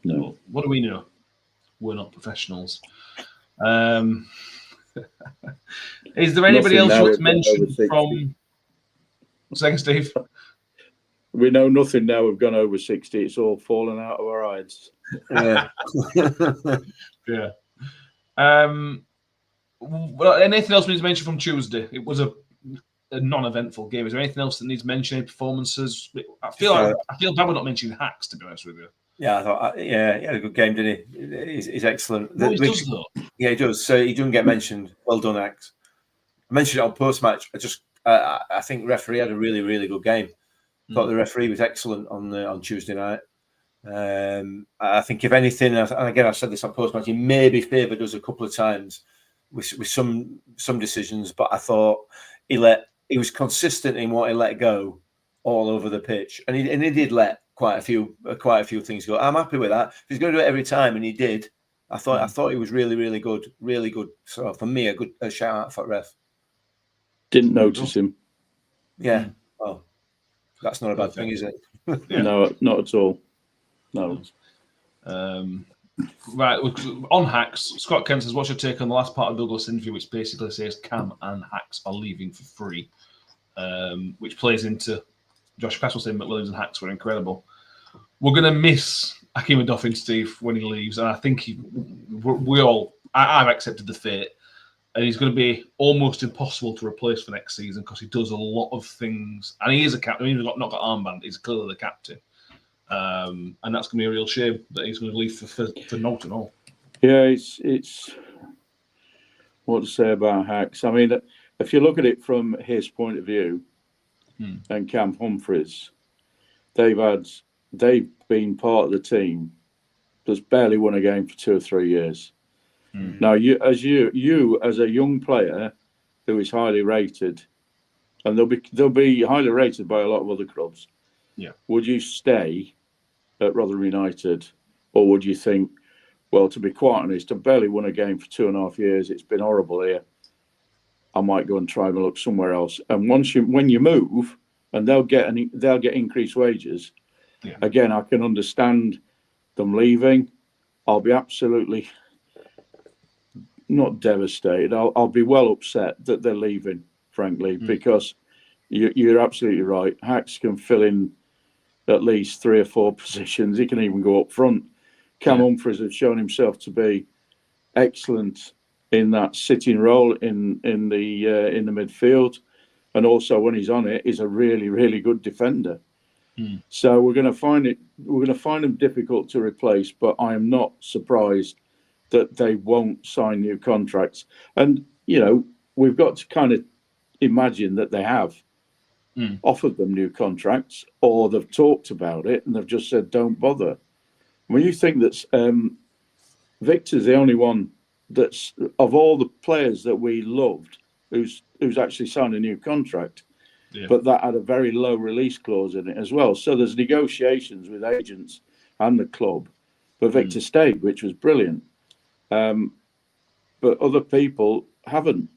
Well, what do we know? We're not professionals. Is there anybody else you want to mention from? Second, Steve. We know nothing now. We've gone over 60. It's all fallen out of our eyes. Yeah. Yeah. Well, anything else we need to mention from Tuesday? It was a non-eventful game. Is there anything else that needs mentioning? Performances? I feel bad we're not mentioning Hacks, to be honest with you. Yeah, I thought. Yeah, he had a good game, didn't he? He's excellent. He does, though. Yeah, he does. So he doesn't get mentioned. Well done, Hacks. I mentioned it on post-match. I think referee had a really, really good game. Thought the referee was excellent on Tuesday night. I think if anything, and again I said this on post-match, he maybe favoured us a couple of times with some decisions, but I thought he was consistent in what he let go all over the pitch, and he did let quite a few things go. I'm happy with that. If he's going to do it every time, and he did, I thought he was really, really good, really good. So for me, a shout out for ref. Didn't notice him. Yeah. Well, that's not a bad thing, is it? Yeah. No, not at all. No. Right, on Hacks, Scott Kent says, what's your take on the last part of Douglas' interview, which basically says Cam and Hacks are leaving for free, which plays into Josh Castle saying McWilliams and Hacks were incredible. We're going to miss Hakeem Adoffin, Steve, when he leaves, and I think I've accepted the fate, and he's going to be almost impossible to replace for next season because he does a lot of things, and he is a captain. He's not got armband, he's clearly the captain. And that's going to be a real shame that he's going to leave for naught and all. Yeah, it's what to say about Hacks. I mean, if you look at it from his point of view and Cam Humphries, they've had they've been part of the team that's barely won a game for 2 or 3 years. Now, you as a young player who is highly rated, and they'll be highly rated by a lot of other clubs. Yeah. Would you stay at Rotherham United, or would you think, well, to be quite honest, I've barely won a game for 2.5 years. It's been horrible here. I might go and try my luck somewhere else. And when you move, and they'll get increased wages. Yeah. Again, I can understand them leaving. I'll be absolutely not devastated. I'll be well upset that they're leaving, frankly, because you're absolutely right. Hacks can fill in at least 3 or 4 positions. He can even go up front. Cam Humphreys has shown himself to be excellent in that sitting role in the midfield, and also when he's on it, is a really, really good defender. So we're going to find them difficult to replace, but I am not surprised that they won't sign new contracts. And we've got to kind of imagine that they have offered them new contracts, or they've talked about it and they've just said don't bother. When you think that Victor's the only one that's, of all the players that we loved, who's actually signed a new contract, but that had a very low release clause in it as well. So there's negotiations with agents and the club, but Victor stayed, which was brilliant. But other people haven't,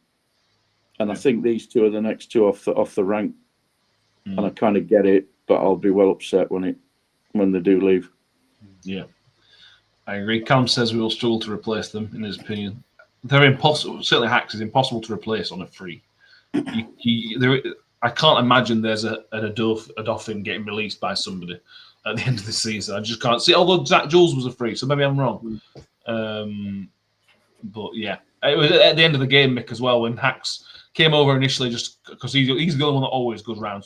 and I think these two are the next two off the rank, and I kind of get it, but I'll be well upset when they do leave. Yeah, I agree. Cam says we will struggle to replace them. In his opinion, they're impossible. Certainly, Hacks is impossible to replace on a free. I can't imagine there's an Adolphin getting released by somebody at the end of the season. I just can't see. Although Zach Jules was a free, so maybe I'm wrong. But yeah, it was at the end of the game, Mick, as well, when Hacks came over initially, just because he's the only one that always goes round.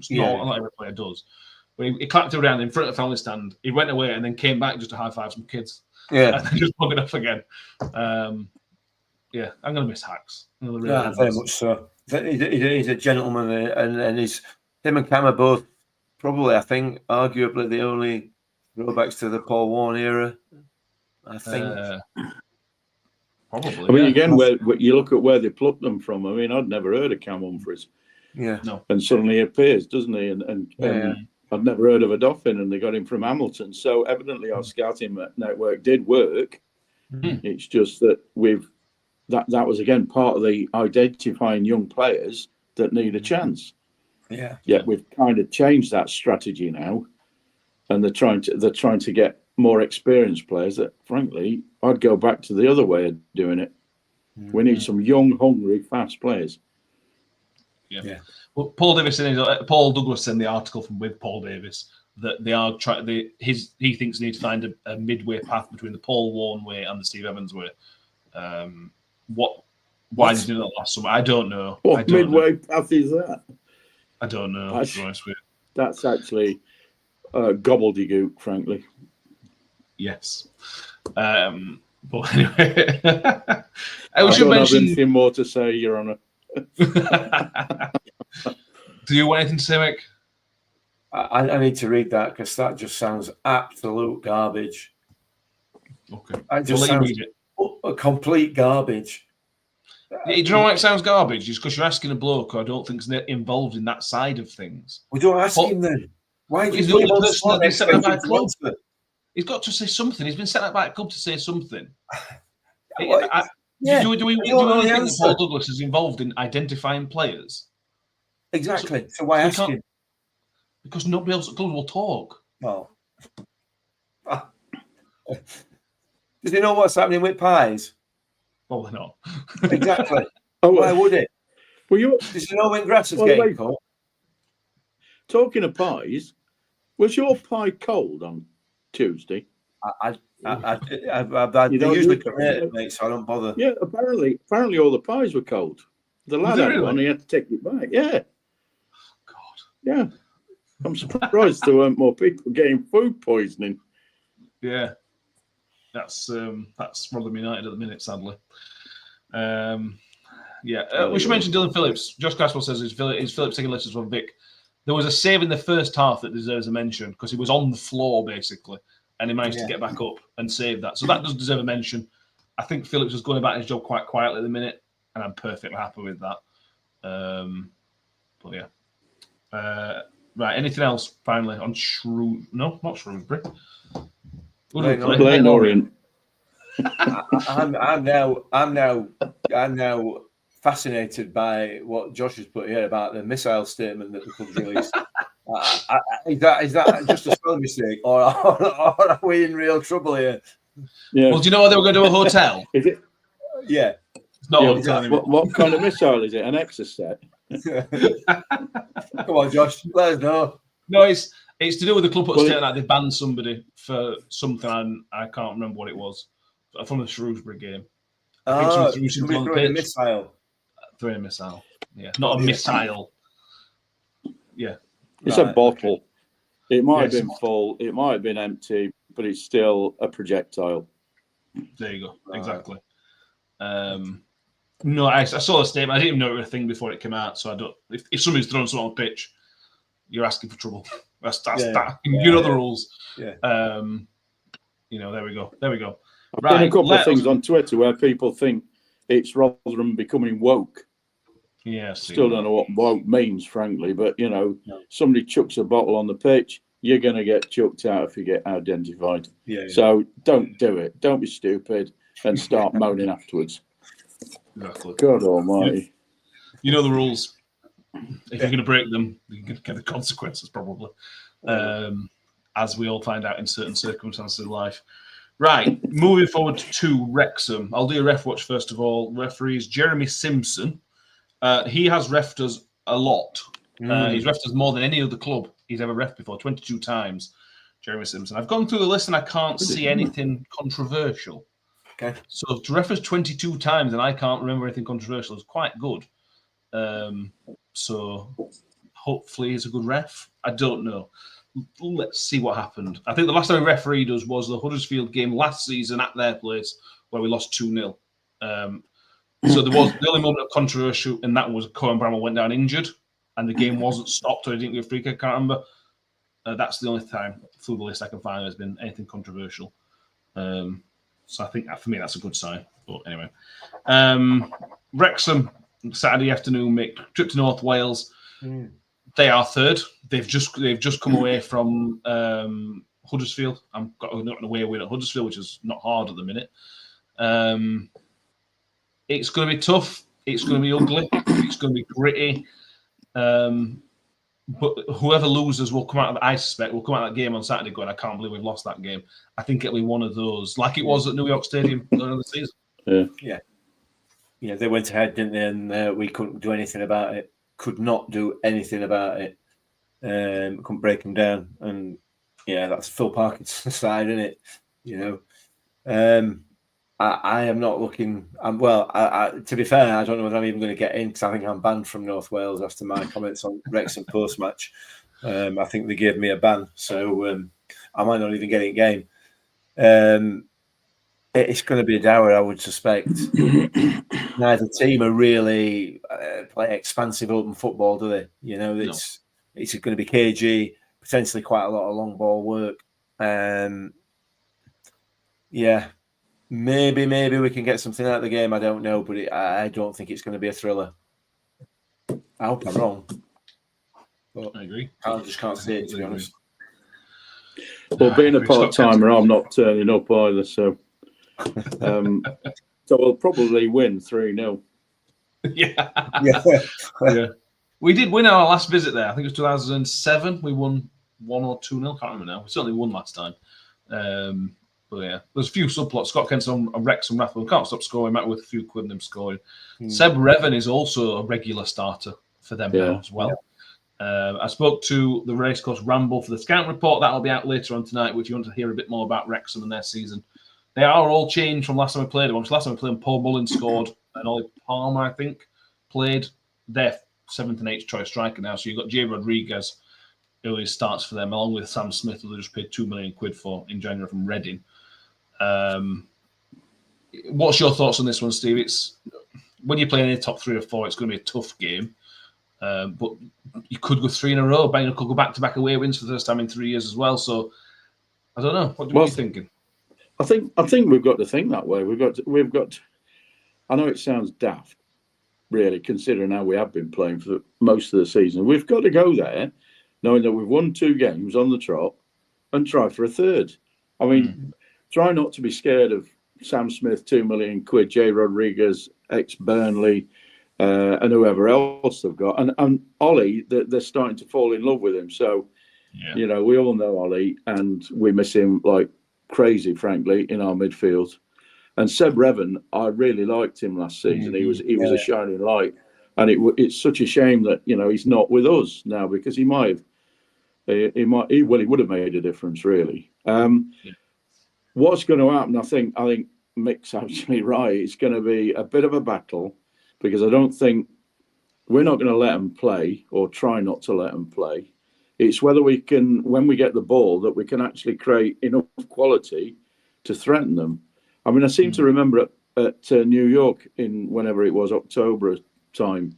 Not every player does. But he clapped it around in front of the family stand. He went away and then came back just to high five some kids. Yeah, and then just plug it up again. Yeah, I'm going to miss Hacks. Very much so. He's a gentleman, and him and Cam are both probably, I think, arguably the only throwbacks to the Paul Warne era. I think. Probably. I mean, again, where you look at where they plucked them from. I mean, I'd never heard of Cam Humphreys. Yeah. No. And suddenly he appears, doesn't he? And I'd never heard of a Dolphin, and they got him from Hamilton. So evidently our scouting network did work. It's just that that was again part of the identifying young players that need a chance. Yeah. Yet we've kind of changed that strategy now, and they're trying to get more experienced players. That frankly, I'd go back to the other way of doing it. We need some young, hungry, fast players. Yeah. Well, Paul Douglas in the article from with Paul Davis that they are trying. He thinks they need to find a midway path between the Paul Warne way and the Steve Evans way. Why did they do that last summer? I don't know. What midway path is that? I don't know. To be honest with you. That's actually gobbledygook, frankly. Yes. But anyway, I don't have anything more to say, Your Honour. Do you want anything to say, Mick? I need to read that because that just sounds absolute garbage. Okay. It just sounds a complete garbage. Do you know why it sounds garbage? It's because you're asking a bloke who I don't think is involved in that side of things. We don't ask him then. Why? He's the only person that been sent out by a club. He's got to say something. He's been sent out by a club to say something. Do we really think that Paul Douglas is involved in identifying players? Exactly. So why ask him? Because nobody else at club will talk. Well, does he know what's happening with pies? Probably not. Exactly. Why would it? Does he know when grass is getting cut? Talking of pies, was your pie cold on Tuesday? I usually create it, mate, so I don't bother. Yeah, apparently all the pies were cold. The lad had one, he had to take it back. Yeah. God. Yeah. I'm surprised there weren't more people getting food poisoning. Yeah. That's Rotherham United at the minute, sadly. We should mention Dylan Phillips. Josh Caswell says, is Phillips taking lessons from Vic? There was a save in the first half that deserves a mention because he was on the floor basically, and he managed to get back up and save that. So that does deserve a mention. I think Phillips was going about his job quite quietly at the minute, and I'm perfectly happy with that. But yeah. Right. Anything else? Finally on No, not Shrewsbury. Leyton Orient. I'm now fascinated by what Josh has put here about the missile statement that the club's released. Is that just a spelling mistake, or are we in real trouble here? Yeah. Well, do you know why they were going to a hotel? Is it? Yeah. It's not a hotel anymore. What kind of missile is it? An Exocet? Come on, Josh, let us know. No, it's to do with the club put a statement out. They banned somebody for something, and I can't remember what it was, from the Shrewsbury game. I think somebody throwing a missile. Throwing a missile. Yeah, not a missile. Yeah. It's a bottle. It might have been full. It might have been empty, but it's still a projectile. There you go. Exactly. No, I saw the statement. I didn't even know it was a thing before it came out. So I don't. If somebody's throwing something on the pitch, you're asking for trouble. That's that. You know the rules. Yeah. There we go. There we go. I've seen a couple of things on Twitter where people think it's Rotherham becoming woke. Yeah. Still don't know what woke means, frankly. But somebody chucks a bottle on the pitch, you're going to get chucked out if you get identified. Yeah. So don't do it. Don't be stupid and start moaning afterwards. Exactly. God almighty. You know the rules. If you're going to break them, you're going to get the consequences, probably. As we all find out in certain circumstances of life. Right, moving forward to Wrexham. I'll do a ref watch first of all. Referees Jeremy Simpson. He has refed us a lot. He's refed us more than any other club he's ever refed before, 22 times. Jeremy Simpson. I've gone through the list and I can't see anything controversial. Okay. So to ref us 22 times and I can't remember anything controversial is quite good. So hopefully he's a good ref. I don't know. Let's see what happened. I think the last time he refereed us was the Huddersfield game last season at their place where we lost 2-0. So there was the only moment of controversial, and that was Cohen Bramall went down injured and the game wasn't stopped or he didn't get a free kick. I can't remember. That's the only time through the list I can find there's been anything controversial. So I think for me that's a good sign. But anyway, Wrexham Saturday afternoon, Mick, trip to North Wales. They are third. They've just come away from Huddersfield. I'm got an away win at Huddersfield, which is not hard at the minute. It's going to be tough. It's going to be ugly. It's going to be gritty. But whoever loses will come out of I suspect will come out of that game on Saturday going, I can't believe we've lost that game. I think it'll be one of those, like it was at New York Stadium earlier in the season. Yeah, they went ahead, didn't they? And we couldn't do anything about it. Could not do anything about it. Couldn't break them down. And yeah, that's Phil Parkin's side, isn't it? I am not looking. To be fair, I don't know whether I'm even going to get in because I think I'm banned from North Wales after my comments on Wrexham post match. I think they gave me a ban, so I might not even get in game. It's going to be a dour, I would suspect. Neither team are really play expansive open football, do they? It's going to be cagey, potentially quite a lot of long ball work. Maybe we can get something out of the game. I don't know, but I don't think it's going to be a thriller. I hope I'm wrong. But I agree. I just can't see it, to be honest. Well, being a part-timer, I'm not turning up either, so we'll probably win 3-0. Yeah. We did win our last visit there. I think it was 2007. We won 1 or 2-0. Can't remember now. We certainly won last time. But yeah, there's a few subplots. Scott Kenson on Wrexham Rathbone can't stop scoring. Matt with a few quid in him scoring. Seb Revan is also a regular starter for them now as well. I spoke to the Racecourse Ramble for the Scout Report. That'll be out later on tonight. If you want to hear a bit more about Wrexham and their season, they are all changed from last time we played them. Last time we played them, Paul Mullin scored and Ollie Palmer, I think, played their 7th and 8th choice striker now. So you've got Jay Rodriguez, who starts for them, along with Sam Smith, who they just paid £2 million for in January from Reading. What's your thoughts on this one, Steve? It's when you're playing in the top 3 or 4, it's going to be a tough game. But you could go 3 in a row. Bangor could go back-to-back away wins for the first time in 3 years as well. So I don't know. What are you thinking? I think we've got to think that way. We've got. I know it sounds daft, really, considering how we have been playing for most of the season. We've got to go there, knowing that we've won 2 games on the trot, and try for a third. I mean, try not to be scared of Sam Smith, £2 million, Jay Rodriguez, ex-Burnley, and whoever else they've got. And Ollie, they're starting to fall in love with him. So, you know, we all know Ollie, and we miss him like crazy, frankly, in our midfield. And Seb Revan, I really liked him last season. He was a shining light. And it's such a shame that, you know, he's not with us now, because he would have made a difference, really. What's going to happen? I think Mick's absolutely right. It's going to be a bit of a battle, because I don't think we're not going to let them play, or try not to let them play. It's whether we can, when we get the ball, that we can actually create enough quality to threaten them. I mean, I seem to remember at New York in whenever it was October time,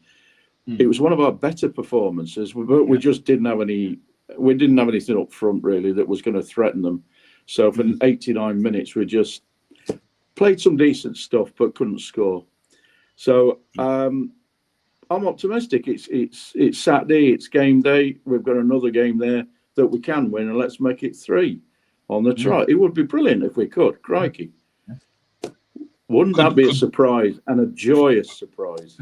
it was one of our better performances, but we just didn't have any. We didn't have anything up front really that was going to threaten them. So for 89 minutes, we just played some decent stuff, but couldn't score. So I'm optimistic. It's Saturday. It's game day. We've got another game there that we can win, and let's make it 3 on the trot. It would be brilliant if we could. Crikey. Wouldn't that be a surprise, and a joyous surprise?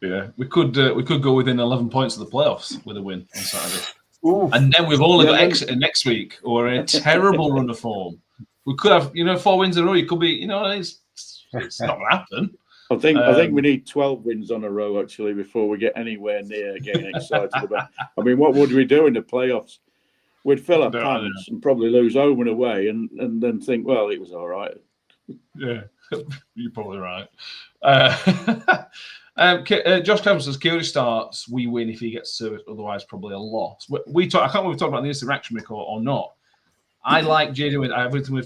Yeah, we could go within 11 points of the playoffs with a win on Saturday. Ooh. And then we've only got Exeter next week, or a terrible run of form. We could have, 4 wins in a row. It could be, it's not going to happen. I think we need 12 wins on a row, actually, before we get anywhere near getting excited about. I mean, what would we do in the playoffs? We'd fill our pants and probably lose home and away, and then think, well, it was all right. Yeah, you're probably right. Josh Clemens says, Kyoto starts, we win if he gets service, otherwise probably a loss. I can't remember if we talked about the instant reaction record or not. I like JJ. Everything we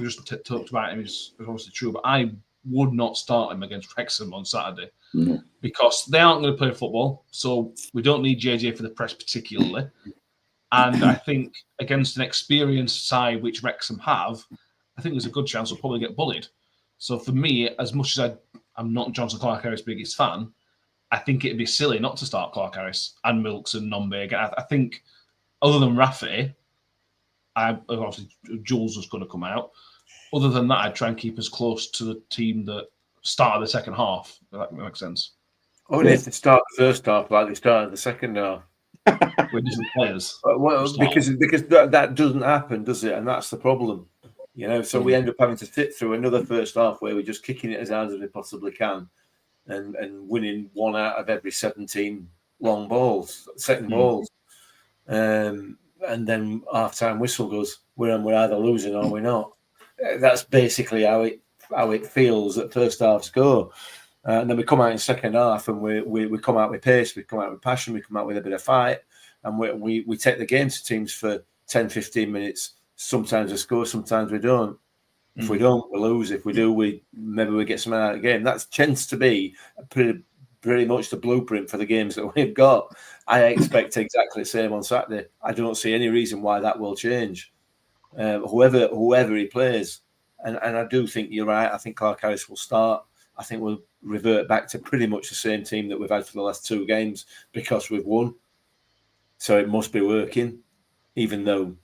just talked about him is obviously true, but I would not start him against Wrexham on Saturday because they aren't going to play football, so we don't need JJ for the press particularly. And I think against an experienced side, which Wrexham have, I think there's a good chance we'll probably get bullied. So for me, as much as I'm not Johnson Clark-Harris' biggest fan, I think it'd be silly not to start Clark-Harris and Wilks and Nombe. I think other than Rafi, obviously Jules was going to come out. Other than that, I'd try and keep us close to the team that started the second half. If that makes sense. Only if they start the first half like they started the second half. With different players. Well, because that doesn't happen, does it? And that's the problem. So we end up having to sit through another first half where we're just kicking it as hard as we possibly can and winning 1 out of every 17 long balls, second balls. And then half-time whistle goes, we're either losing or we're not. That's basically how it feels at first half score. And then we come out in second half and we come out with pace, we come out with passion, we come out with a bit of fight, and we take the game to teams for 10, 15 minutes. Sometimes we score, sometimes we don't. If we don't, we lose. If we do, maybe we get something out of the game. That tends to be pretty much the blueprint for the games that we've got. I expect exactly the same on Saturday. I don't see any reason why that will change. Whoever he plays, and I do think you're right. I think Clark Harris will start. I think we'll revert back to pretty much the same team that we've had for the last 2 games because we've won. So it must be working, even though.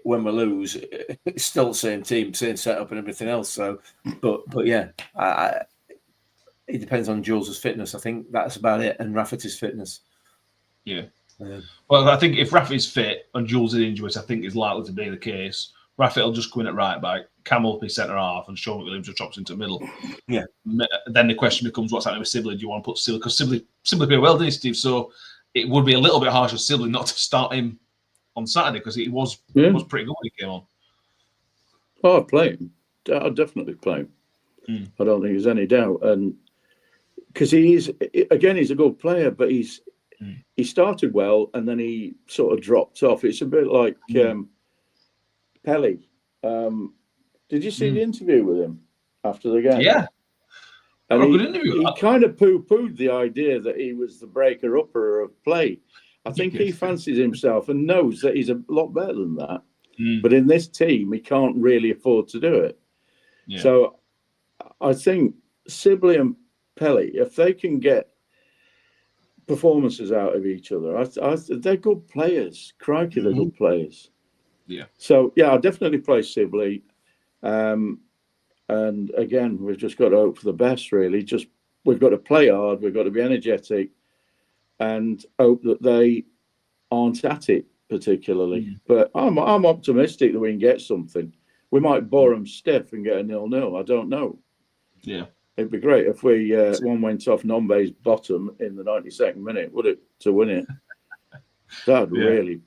When we lose, it's still the same team, same setup and everything else. So, but yeah, it depends on Jules' fitness. I think that's about it, and Rafferty's fitness. Yeah. Well, I think if Rafferty's fit and Jules is injured, I think is likely to be the case. Rafferty will just go in at right back, Cam will be centre half, and Sean McWilliams just drops into the middle. Yeah. Then the question becomes, what's happening with Sibley? Do you want to put Sibley? Because Sibley played well, didn't he, Steve? So it would be a little bit harsh of Sibley not to start him on Saturday because he was pretty good when he came on. Oh, I'd play him. I'd definitely play him. I don't think there's any doubt. And because he's a good player, but he started well and then he sort of dropped off. It's a bit like Pelly. Did you see the interview with him after the game? Yeah. And good interview. He kind of poo-pooed the idea that he was the breaker-upper of play. I think he fancies himself and knows that he's a lot better than that. But in this team, he can't really afford to do it. Yeah. So I think Sibley and Pelly, if they can get performances out of each other, they're good players. Crikey, they're good players. Yeah. So, yeah, I'll definitely play Sibley. And again, we've just got to hope for the best, really. We've got to play hard, we've got to be energetic, and hope that they aren't at it particularly. But I'm optimistic that we can get something. We might bore them stiff and get a 0-0. I don't know. Yeah. It'd be great if we one went off Nombe's bottom in the 92nd minute, would it, to win it? That'd really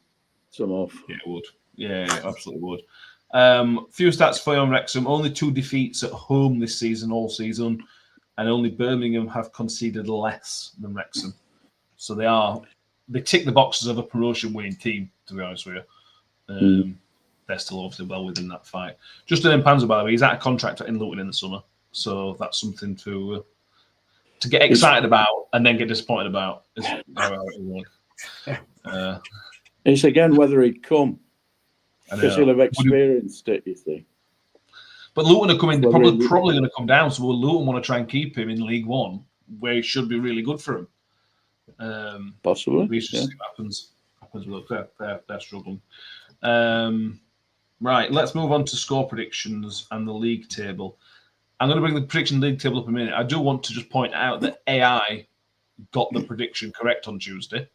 some off. Yeah, it would. Yeah, it absolutely would. Few stats for you on Wrexham. Only 2 defeats at home this season, all season, and only Birmingham have conceded less than Wrexham. So they tick the boxes of a promotion-winning team, to be honest with you. They're still obviously well within that fight. Justin Mpanza, by the way, he's out of contract in Leyton in the summer, so that's something to get excited about and then get disappointed about. It's again whether he'd come. Because he'll have experienced it, you see. But Luton are coming, probably going to come down, so will Luton want to try and keep him in League One, where he should be really good for him. Possibly. We should see what happens. Look, they're struggling. Right, let's move on to score predictions and the league table. I'm going to bring the prediction league table up in a minute. I do want to just point out that AI got the prediction correct on Tuesday,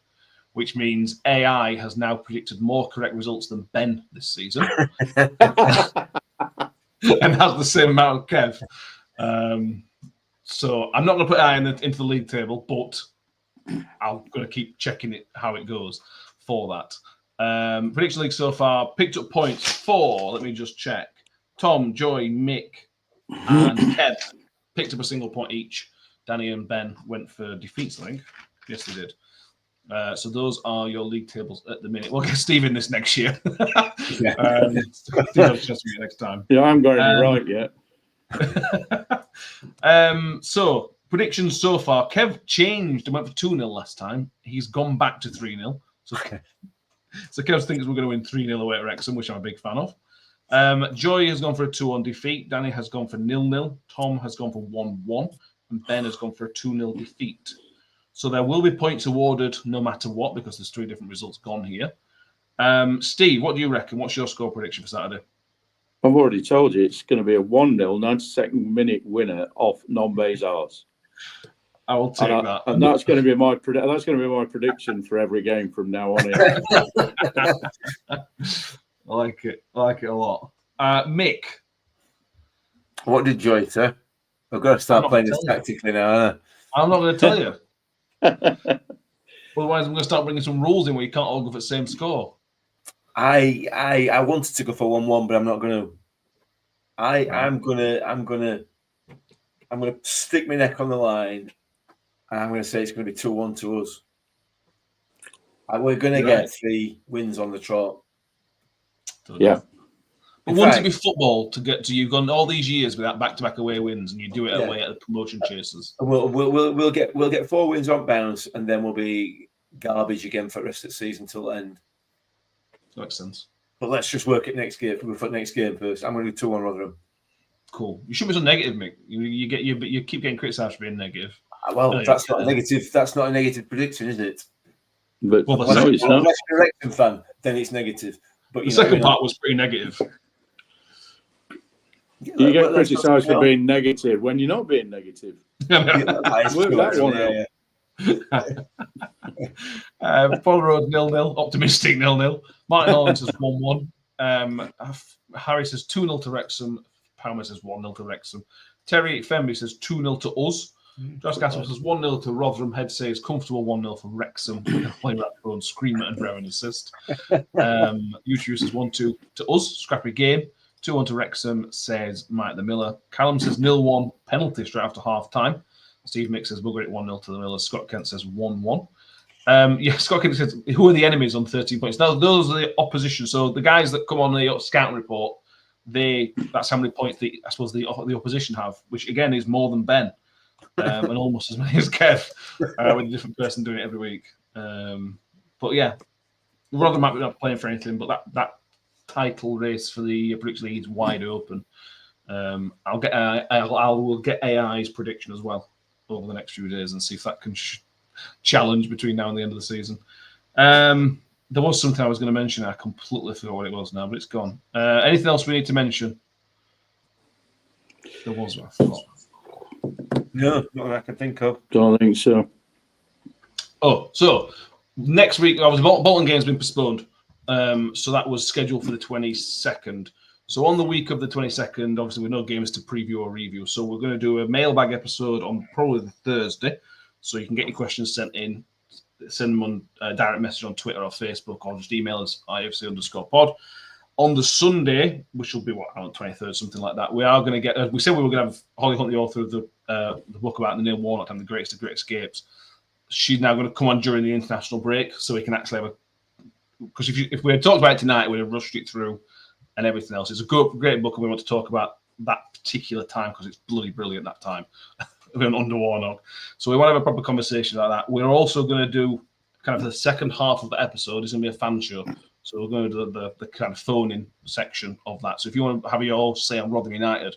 which means AI has now predicted more correct results than Ben this season. And has the same amount of Kev. So I'm not going to put AI into the league table, but I'm going to keep checking it how it goes for that. Prediction league so far, picked up points for, let me just check, Tom, Joy, Mick, and Kev picked up a single point each. Danny and Ben went for defeats, I think. Yes, they did. So those are your league tables at the minute. We'll get Steve in this next year. Next time. Yeah, I'm going to be right yet. So predictions so far. Kev changed and went for 2-0 last time. He's gone back to 3-0. So Kev thinks we're going to win 3-0 away at Wrexham, which I'm a big fan of. Joy has gone for a 2-1 defeat. Danny has gone for 0-0. Tom has gone for 1-1. And Ben has gone for a 2-0 defeat. So there will be points awarded no matter what, because there's 3 different results gone here. Steve, what do you reckon? What's your score prediction for Saturday? I've already told you it's going to be a 1-0 92nd minute winner off Nombe's arse. I will take that. And that's going to be my prediction for every game from now on in. I like it. I like it a lot. Mick. What did Joy say? I've got to start playing this tactically now. I'm not going to tell you. Otherwise, I'm going to start bringing some rules in where you can't all go for the same score. I wanted to go for 1-1, but I'm not going to. I'm going to stick my neck on the line, and I'm going to say it's going to be 2-1 to us. We're going to get 3 wins on the trot. Yeah. But wouldn't it be football to get to? You've gone all these years without back-to-back away wins, and you do it away at the promotion chasers. We'll get 4 wins on bounce, and then we'll be garbage again for the rest of the season till the end. Makes sense. But let's just work it next game. We'll put next game first. I'm going to do 2-1 Rotherham. Cool. You shouldn't be so negative, Mick. You keep getting criticised for being negative. Well, that's not a negative. That's not a negative prediction, is it? But unless you're a Wrexham fan, then it's negative. But the second part was pretty negative. You get criticised for being negative when you're not being negative. Work that one out. Paul Road 0-0, optimistic 0-0. Martin Holland says 1-1. Harry says 2-0 to Wrexham. Palmer says 1-0 to Wrexham. Terry Femby says 2-0 to us. Josh Gassel says 1-0 to Rotherham. Head says comfortable 1-0 for Wrexham. Playing Rathbone, Screamer and Brown assist. YouTube says 1-2 to us. Scrappy game. 2-1 to Wrexham, says Mike the Miller. Callum says 0-1, penalty straight after half time. Steve Mick says bugger it 1-0 to the Miller. Scott Kent says 1-1. Scott Kent says, who are the enemies on 13 points? Now, those are the opposition. So the guys that come on the scouting report, that's how many points I suppose the opposition have, which again is more than Ben. and almost as many as Kev, with a different person doing it every week. But yeah, Rotherham might be not playing for anything, but that title race for the British League is wide open. I will get AI's prediction as well over the next few days and see if that can challenge between now and the end of the season. There was something I was going to mention. I completely forgot what it was now, but it's gone. Anything else we need to mention? There was one. I forgot. No, not that I can think of. Don't think so. Oh, so next week, obviously, Bolton game's been postponed. So that was scheduled for the 22nd. So on the week of the 22nd, obviously, with no games to preview or review. So we're going to do a mailbag episode on probably the Thursday. So you can get your questions sent in. Send them on direct message on Twitter or Facebook, or just email us RUFC_pod. On the Sunday, which will be on the 23rd, something like that, we are going to get. We said we were going to have Holly Hunt, the author of the book about the Neil Warnock and the Greatest of Great Escapes. She's now going to come on during the international break, so we can actually have a. Because if we had talked about it tonight, we'd have rushed it through and everything else. It's a great book, and we want to talk about that particular time because it's bloody brilliant that time. Under Warnock. So we want to have a proper conversation about that. We're also going to do kind of the second half of the episode is going to be a fan show. So we're going to do the kind of phone-in section of that. So if you want to have your say on Rotherham United,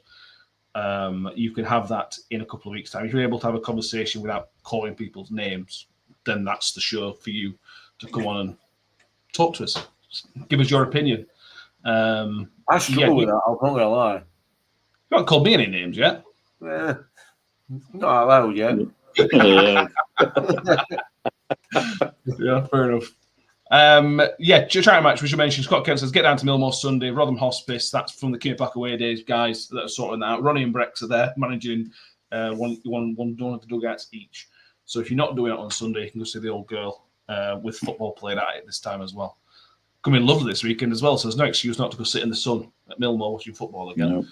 you can have that in a couple of weeks' time. If you're able to have a conversation without calling people's names, then that's the show for you to come on and talk to us. Give us your opinion. I struggle with that, I'm not going to lie. You haven't called me any names yet. Not allowed yet. Yeah, fair enough. Charity match, we should mention. Scott Kent says, get down to Millmore Sunday, Rotherham Hospice. That's from the King Park away days, guys that are sorting that out. Ronnie and Brex are there managing one of the dugouts each. So if you're not doing it on Sunday, you can go see the old girl with football played at it this time as well. Coming lovely this weekend as well, so there's no excuse not to go sit in the sun at Millmore watching football again.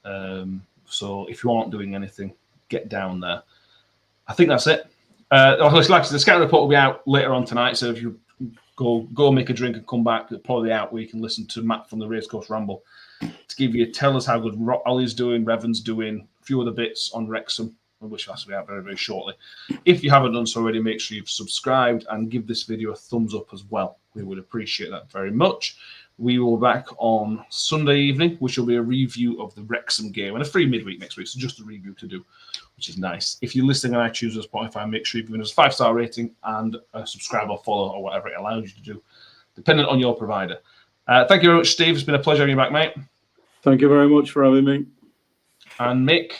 No. So if you aren't doing anything, get down there. I think that's it. Like the scout report will be out later on tonight. So if you go make a drink and come back, it'll probably be out where you can listen to Matt from the Racecourse Ramble to tell us how good Ollie's doing, Revan's doing, a few other bits on Wrexham, which has to be out very, very shortly. If you haven't done so already, make sure you've subscribed and give this video a thumbs up as well. We would appreciate that very much. We will be back on Sunday evening, which will be a review of the Wrexham game and a free midweek next week. So just a review to do, which is nice. If you're listening on iTunes or Spotify, make sure you've given us a 5-star rating and a subscribe or follow or whatever it allows you to do, dependent on your provider. Thank you very much, Steve. It's been a pleasure having you back, mate. Thank you very much for having me. And Mick,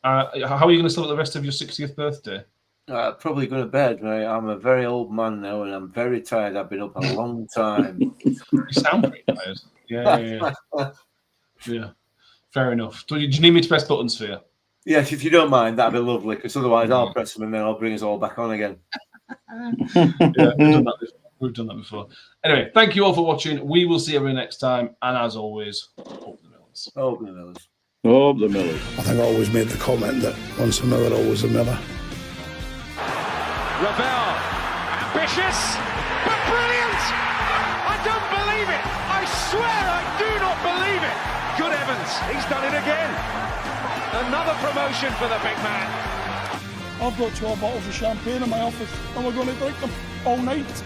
how are you going to celebrate the rest of your 60th birthday? Probably go to bed, mate. I'm a very old man now and I'm very tired. I've been up a long time. You sound pretty tired. Yeah. Fair enough. Do you need me to press buttons for you? Yes, if you don't mind, that'd be lovely, because otherwise I'll press them and then I'll bring us all back on again. We've done that before. Anyway, thank you all for watching. We will see everyone next time. And as always, hope the Millers. Hope the Millers. Hope the Millers. I think I always made the comment that once a Miller, always a Miller. Ravel, ambitious, but brilliant! I don't believe it! I swear I do not believe it! Good Evans, he's done it again! Another promotion for the big man. I've got 12 bottles of champagne in my office and we're going to drink them all night.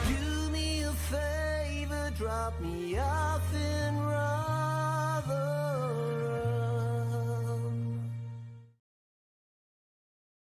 Do me a favor, drop me off.